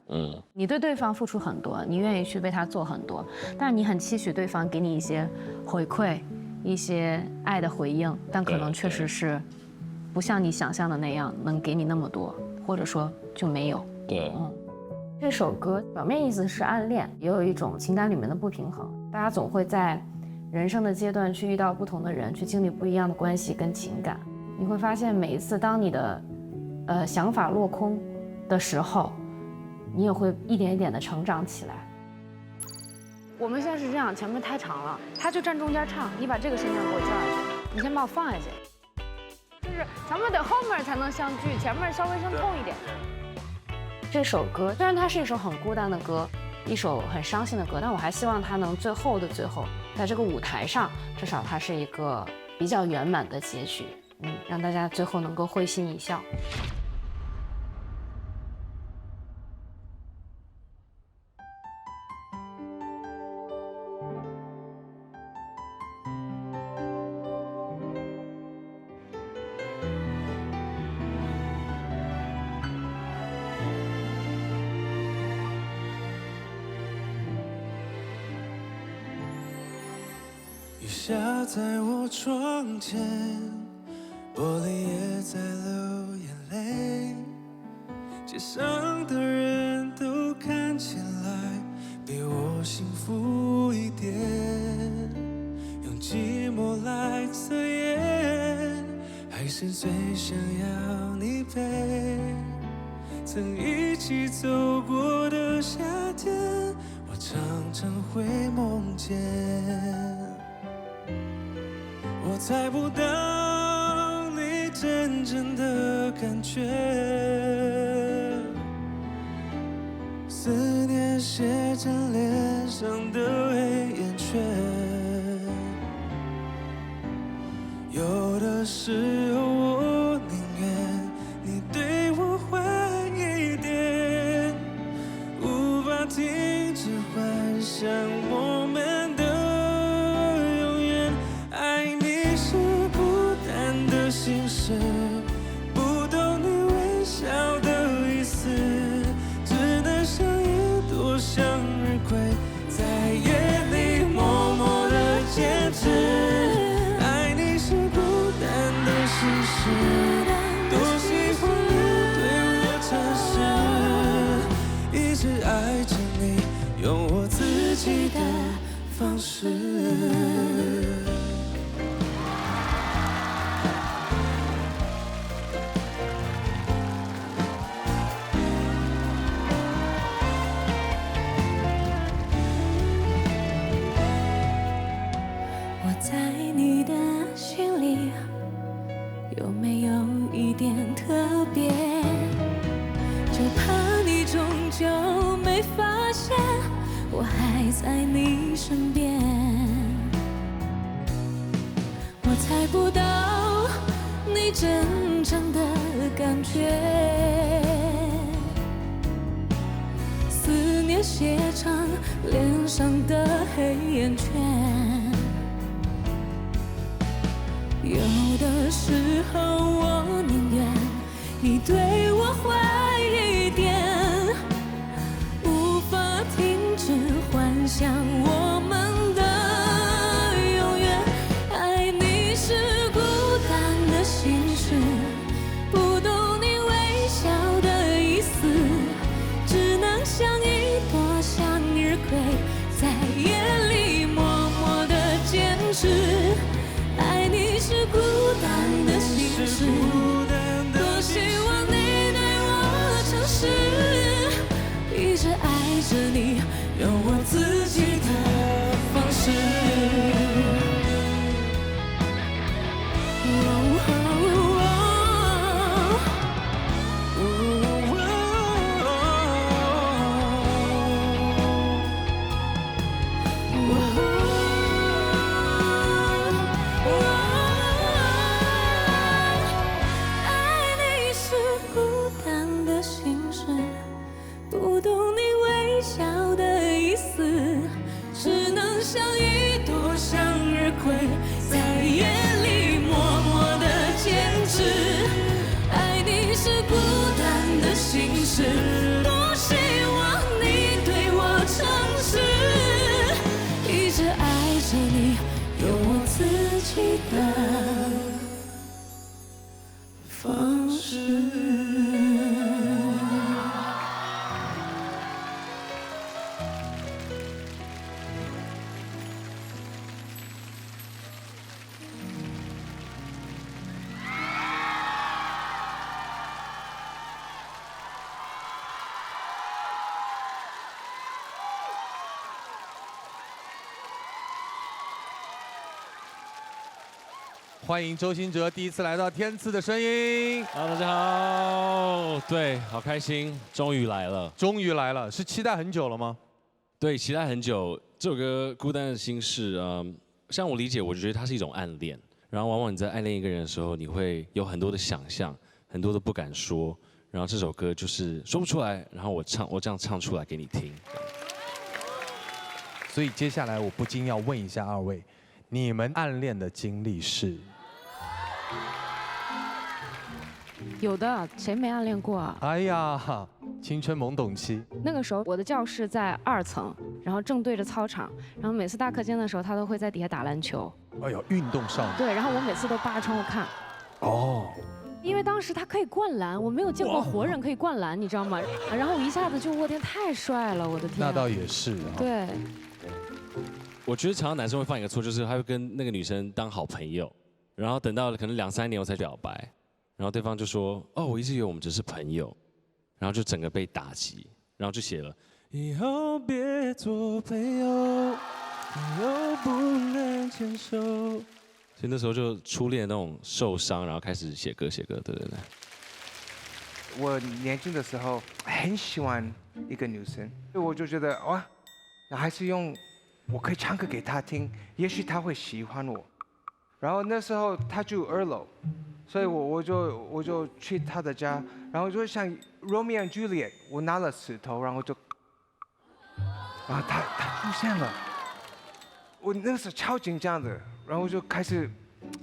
你对对方付出很多，你愿意去为他做很多，但是你很期许对方给你一些回馈，一些爱的回应，但可能确实是不像你想象的那样能给你那么多，或者说就没有。对，这首歌表面意思是暗恋，也有一种情感里面的不平衡，大家总会在人生的阶段去遇到不同的人，去经历不一样的关系跟情感。你会发现每一次当你的想法落空的时候，你也会一点一点的成长起来。我们现在是这样，前面太长了，他就站中间唱，你把这个声调给我叫下去，你先把我放下去，就是咱们得后面才能相聚，前面稍微声痛一点。这首歌虽然它是一首很孤单的歌，一首很伤心的歌，但我还希望它能最后的最后，在这个舞台上，至少它是一个比较圆满的结局，让大家最后能够会心一笑。雨下在我窗前，玻璃也在流眼泪，街上的人都看起来比我幸福一点，用寂寞来测验，还是最想要你陪。曾一起走过的夏天，我常常会梦见。我猜不到你真正的感觉，思念写成脸上的黑眼圈，有的时候我宁愿像我们的永远。爱你是孤单的心事，不懂你微笑的意思，只能像一朵向日葵，在夜里默默的坚持。爱你是孤单的心事，多喜欢你对我诚实，一直爱着你，用我自己的方式。我在你的心里有没有一点特别？就怕你终究没发现，我还在你身边。我猜不到你真正的感觉，思念写成脸上的黑眼圈。有的时候我宁愿你对我坏一点，无法停止幻想我们的永远。爱你是孤单的心事，不懂你微笑的意思，只能像一朵向日葵，在夜里默默的坚持。爱你是孤单的心事，多希望你对我诚实，一直爱着你，用我自己的方式。不懂你微笑的意思，只能像一朵向日葵，在夜里默默的坚持。爱你是孤单的心事，多希望你对我诚实，一直爱着你，用我自己的方式。欢迎周兴哲第一次来到《天赐的声音》。大家好，对，好开心，终于来了，终于来了，是期待很久了吗？对，期待很久。这首歌《孤单的心事》，像我理解，我觉得它是一种暗恋。然后往往你在暗恋一个人的时候，你会有很多的想象，很多的不敢说。然后这首歌就是说不出来，然后我这样唱出来给你听。所以接下来我不禁要问一下二位，你们暗恋的经历是？有的，谁没暗恋过啊？哎呀，青春懵懂期。那个时候我的教室在2层，然后正对着操场，然后每次大课间的时候，他都会在底下打篮球。哎呦，运动少女。对，然后我每次都扒着窗户看。哦。因为当时他可以灌篮，我没有见过活人可以灌篮，你知道吗？然后我一下子就我天，太帅了，我的天。那倒也是。对。我觉得常常男生会犯一个错，就是他会跟那个女生当好朋友，然后等到可能2、3年我才表白，然后对方就说：“哦，我一直以为我们只是朋友。”然后就整个被打击，然后就写了：“以后别做朋友，又不能牵手。”所以那时候就初恋那种受伤，然后开始写歌，对对对。我年轻的时候很喜欢一个女生，所以我就觉得哇，还是用。我可以唱歌给她听，也许她会喜欢我。然后那时候她住2楼，所以我就去她的家，然后就像 Romeo and Juliet， 我拿了石头，然后就然后他出现了，我那个时候超紧张的，然后我就开始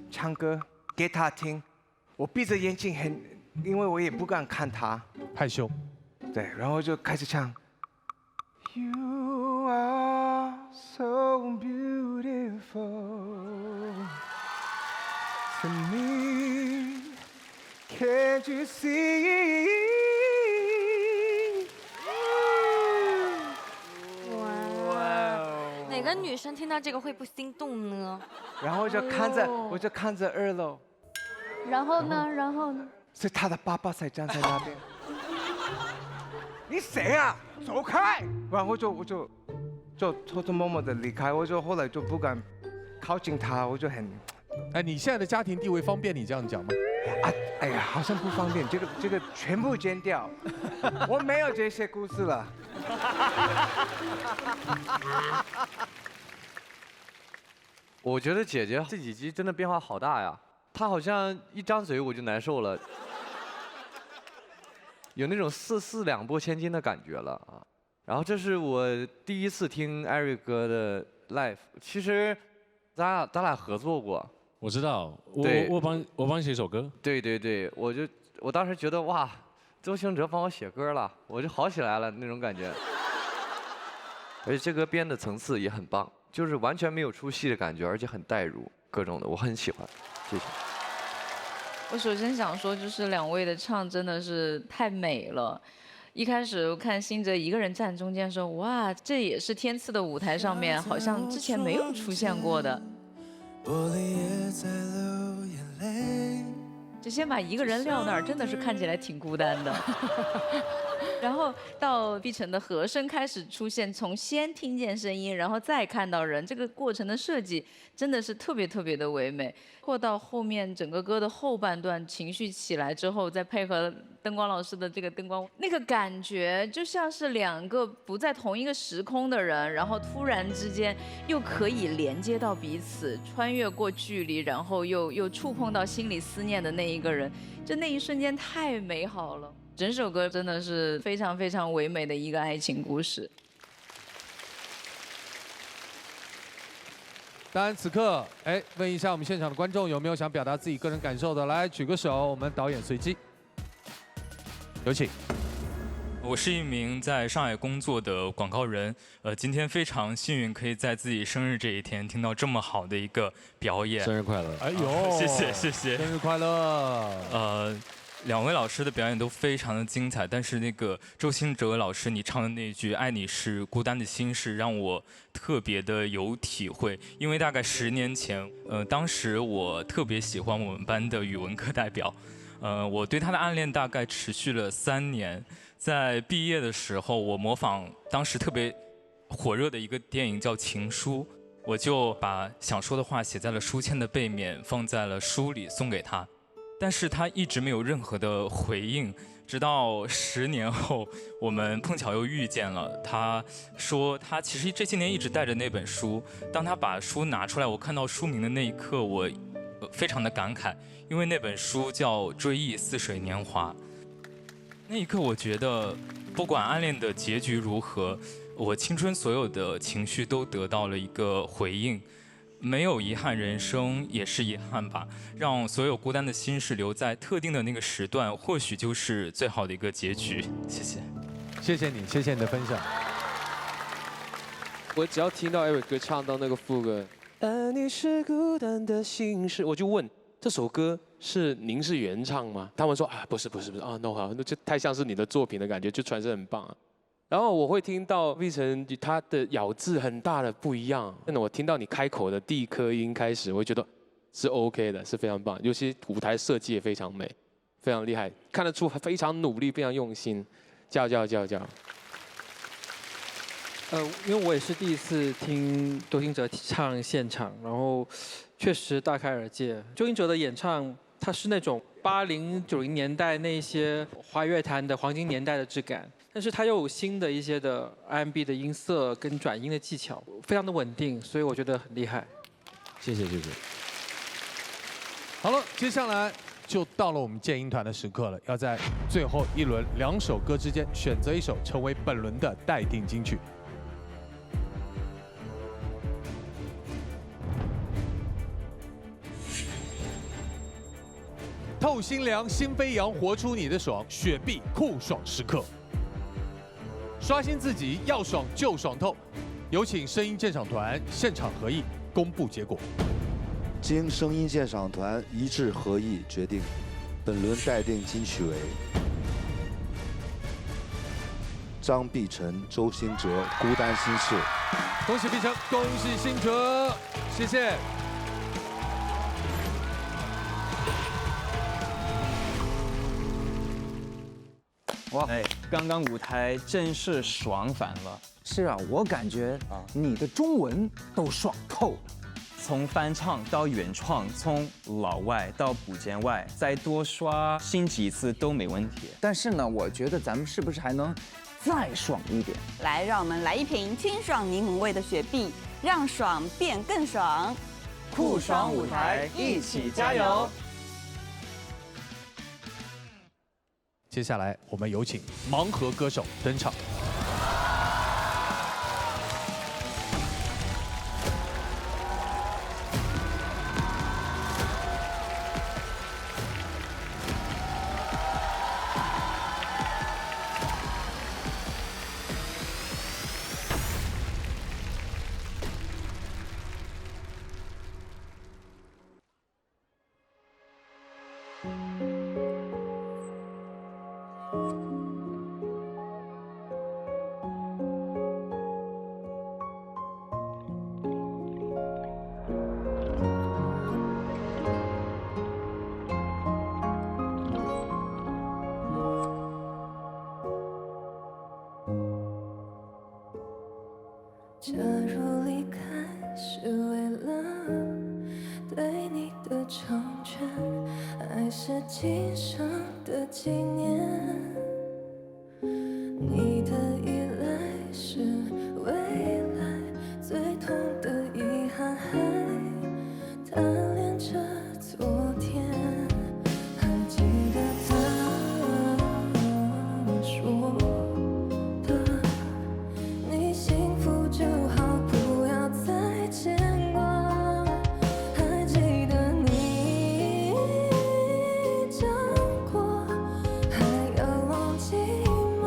唱歌给他听，我闭着眼睛因为我也不敢看他，害羞。对，然后就开始唱。You are so beautiful to me, can't you see? 哪个女生听到这个会不心动呢？然后我就看着2楼，然后呢？是他的爸爸才站在那边。你谁啊？走开！然后我就偷偷摸摸的离开，我就后来就不敢靠近他，我就很。哎，你现在的家庭地位方便你这样讲吗？哎呀，好像不方便，这个全部剪掉，我没有这些故事了。我觉得姐姐这几集真的变化好大呀，她好像一张嘴我就难受了，有那种四两拨千斤的感觉了啊。然后这是我第一次听艾瑞哥的 live， 其实咱俩合作过。我知道，我帮你写一首歌。对，我当时觉得哇，周兴哲帮我写歌了，我就好起来了那种感觉。而且这歌编的层次也很棒，就是完全没有出戏的感觉，而且很带入各种的，我很喜欢，谢谢。我首先想说，就是2位的唱真的是太美了。一开始我看辛哲一个人站中间的时候，哇，这也是天赐的舞台上面好像之前没有出现过的。就先把一个人撂那儿，真的是看起来挺孤单的。然后到碧晨的和声开始出现，从先听见声音，然后再看到人，这个过程的设计真的是特别特别的唯美。或到后面整个歌的后半段情绪起来之后，再配合灯光老师的这个灯光，那个感觉就像是2个不在同一个时空的人，然后突然之间又可以连接到彼此，穿越过距离，然后又触碰到心里思念的那一个人，就那一瞬间太美好了。整首歌真的是非常非常唯美的一个爱情故事。当然，此刻，问一下我们现场的观众有没有想表达自己个人感受的？来，举个手，我们导演随机，有请。我是一名在上海工作的广告人，今天非常幸运可以在自己生日这一天听到这么好的一个表演。生日快乐！哎呦，谢谢。生日快乐！ 2位老师的表演都非常的精彩，但是那个周兴哲老师你唱的那句"爱你是孤单的心事"让我特别的有体会，因为大概10年前，当时我特别喜欢我们班的语文课代表，我对他的暗恋大概持续了3年，在毕业的时候，我模仿当时特别火热的一个电影叫《情书》，我就把想说的话写在了书签的背面，放在了书里送给他。 但是他一直没有任何的回应，直到10年后，我们碰巧又遇见了。他说他其实这些年一直带着那本书，当他把书拿出来，我看到书名的那一刻，我非常的感慨，因为那本书叫《追忆似水年华》。那一刻，我觉得不管暗恋的结局如何，我青春所有的情绪都得到了一个回应。 没有遗憾，人生也是遗憾吧。让所有孤单的心事留在特定的那个时段，或许就是最好的一个结局。谢谢，谢谢你，谢谢你的分享。我只要听到艾瑞哥唱到那个副歌，爱你是孤单的心事，我就问这首歌是您是原唱吗？他们说啊，不是啊 ，no 好，那就太像是你的作品的感觉，就传声很棒啊。 然后我会听到碧晨他的咬字很大的不一样，真的，我听到你开口的第一颗音开始，我会觉得是 OK 的，是非常棒。尤其舞台设计也非常美，非常厉害，看得出非常努力，非常用心。叫！因为我也是第一次听周兴哲唱现场，然后确实大开眼界。周兴哲的演唱，他是那种80、90年代那些华乐坛的黄金年代的质感。 但是它又有新的一些的 R&B 的音色跟转音的技巧，非常的稳定，所以我觉得很厉害。谢谢。好了，接下来就到了我们建音团的时刻了，要在最后一轮2首歌之间选择一首成为本轮的待定金曲。透心凉，心飞扬，活出你的爽，雪碧酷爽时刻。刷新自己，要爽就爽透。有请声音鉴赏团现场合议公布结果。经声音鉴赏团一致合议决定，本轮待定金曲为张碧晨、周兴哲《孤单心事》。恭喜碧晨，恭喜兴哲，谢谢。哇，刚刚舞台真是爽翻了。是啊，我感觉你的中文都爽透了。从翻唱到原创，从老外到补剪外，再多刷新几次都没问题。但是呢，我觉得咱们是不是还能再爽一点？来，让我们来一瓶清爽柠檬味的雪碧，让爽变更爽。酷爽舞台，一起加油！接下来，我们有请盲盒歌手登场。假如离开是为了对你的成全，还是今生的纪念？你的依赖是未来最痛的遗憾，还贪恋着昨天。还记得他说的，你幸福就好，不要再牵挂。还记得你讲过，还要忘记吗？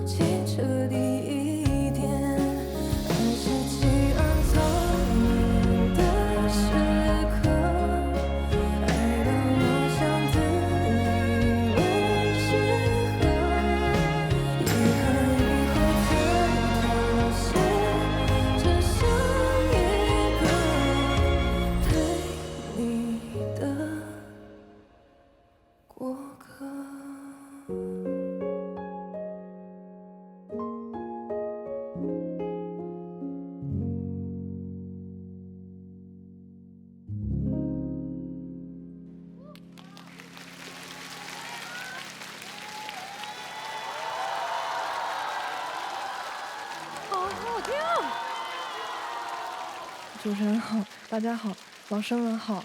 清澈第一天，还是起安从你的时刻，爱到我想自以为适合。遗憾以后才妥协，只剩一个陪你的过客。好好听啊！主持人好，大家好，老师们好，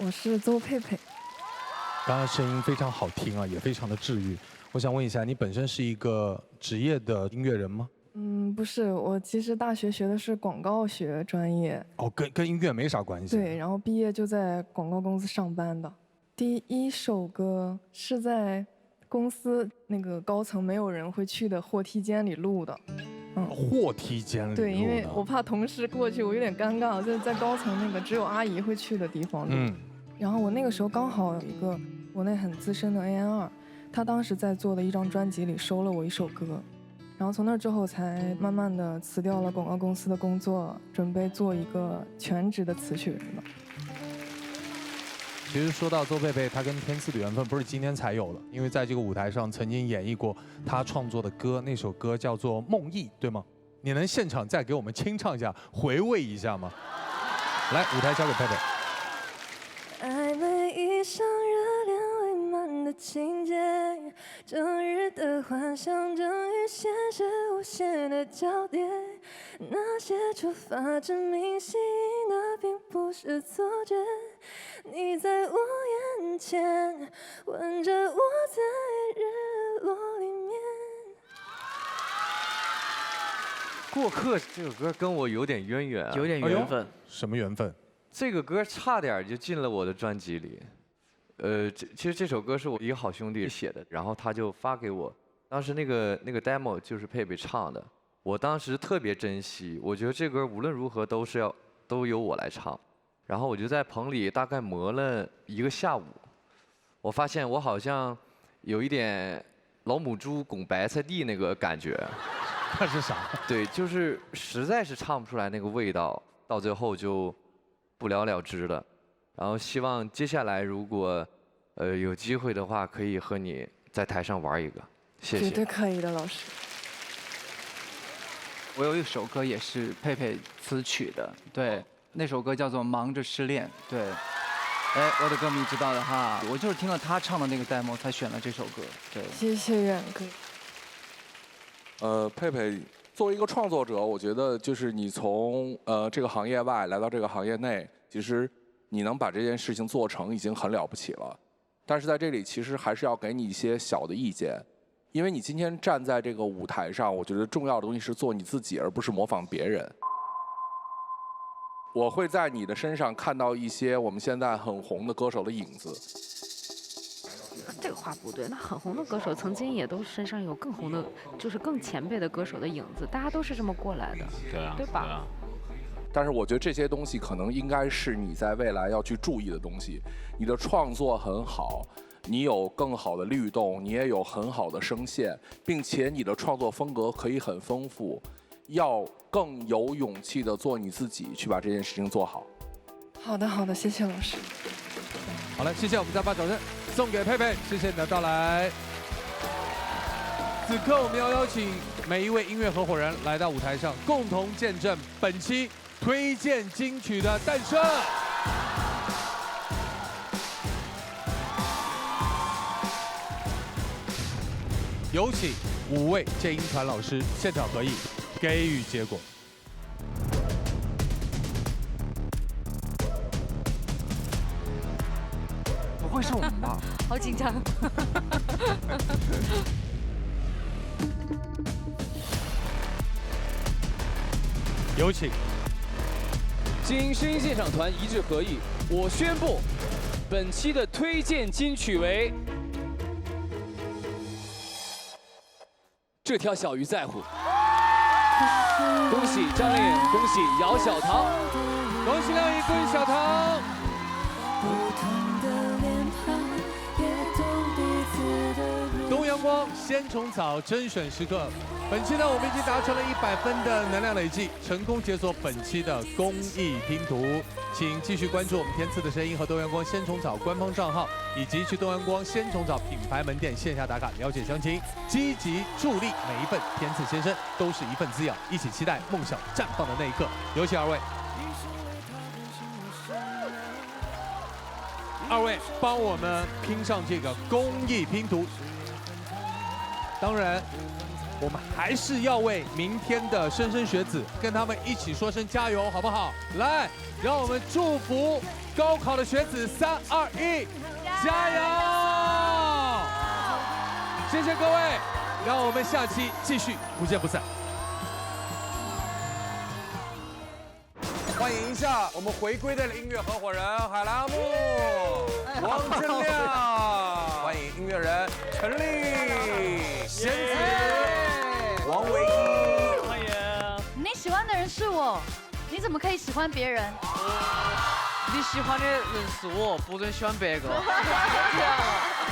我是邹佩佩。刚刚声音非常好听啊，也非常的治愈。我想问一下，你本身是一个职业的音乐人吗？不是，我其实大学学的是广告学专业。哦，跟音乐没啥关系。对，然后毕业就在广告公司上班的。第一首歌是在公司那个高层没有人会去的货梯间里录的。货梯间里。对，因为我怕同事过去，我有点尴尬，就是在高层那个只有阿姨会去的地方录。然后我那个时候刚好有一个国内很资深的 A&R， 他当时在做的一张专辑里收了我一首歌，然后从那之后才慢慢的辞掉了广告公司的工作，准备做一个全职的词曲人了。其实说到邹佩佩，她跟天赐的缘分不是今天才有的，因为在这个舞台上曾经演绎过她创作的歌，那首歌叫做《梦忆》，对吗？你能现场再给我们清唱一下，回味一下吗？来，舞台交给佩佩。暧昧一场热恋未满的情节，整日的幻想正与现实无限的交叠，那些出发真明晰，那并不是错觉。你在我眼前，吻着我在日落里面。过客这首歌跟我有点渊源啊，有点缘分。什么缘分？这个歌差点就进了我的专辑里。其实这首歌是我一个好兄弟写的，然后他就发给我，当时那个 demo 就是佩佩唱的，我当时特别珍惜，我觉得这歌无论如何都由我来唱，然后我就在棚里大概磨了1个下午，我发现我好像有一点老母猪拱白菜地那个感觉。那是啥？对，就是实在是唱不出来那个味道，到最后就不了了之了。然后希望接下来如果有机会的话，可以和你在台上玩一个，谢谢。绝对可以的，老师。我有一首歌也是佩佩词曲的，对，那首歌叫做《忙着失恋》，对。哎，我的歌迷知道的哈，我就是听了他唱的那个 demo 才选了这首歌，对。谢谢远哥。佩佩作为一个创作者，我觉得就是你从这个行业外来到这个行业内，其实你能把这件事情做成已经很了不起了。但是在这里，其实还是要给你一些小的意见，因为你今天站在这个舞台上，我觉得重要的东西是做你自己，而不是模仿别人。我会在你的身上看到一些我们现在很红的歌手的影子。这个话不对，那很红的歌手曾经也都身上有更红的，就是更前辈的歌手的影子，大家都是这么过来的，对吧？对啊。但是我觉得这些东西可能应该是你在未来要去注意的东西。你的创作很好，你有更好的律动，你也有很好的声线，并且你的创作风格可以很丰富，要更有勇气的做你自己，去把这件事情做好。好的，好的，谢谢老师。好了，谢谢，我们再把掌声送给佩佩，谢谢你的到来。此刻我们要邀请每一位音乐合伙人来到舞台上，共同见证本期推荐金曲的诞生。有请5位剑音团老师现场合影，给予结果。不会是我们吧？好紧张。有请经声音现场团一致合议，我宣布，本期的推荐金曲为《这条小鱼在乎》。恭喜张靓颖，恭喜姚小棠，恭喜靓颖，恭喜小棠。东阳光鲜虫草甄选时刻，本期呢我们已经达成了100分的能量累计，成功解锁本期的公益拼图。请继续关注我们天赐的声音和东阳光鲜虫草官方账号，以及去东阳光鲜虫草品牌门店线下打卡了解详情，积极助力每一份天赐先生都是一份滋养，一起期待梦想绽放的那一刻。有请2位。2位帮我们拼上这个公益拼图。当然，我们还是要为明天的莘莘学子跟他们一起说声加油，好不好？来，让我们祝福高考的学子，3、2、1，加油！谢谢各位，让我们下期继续不见不散。欢迎一下我们回归的音乐合伙人海蓝木、王铮亮，欢迎音乐人陈立、贤子、王唯一，欢迎。你喜欢的人是我，你怎么可以喜欢别人？你喜欢的人是我，不准喜欢别个。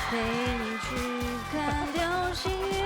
陪你去看流星雨。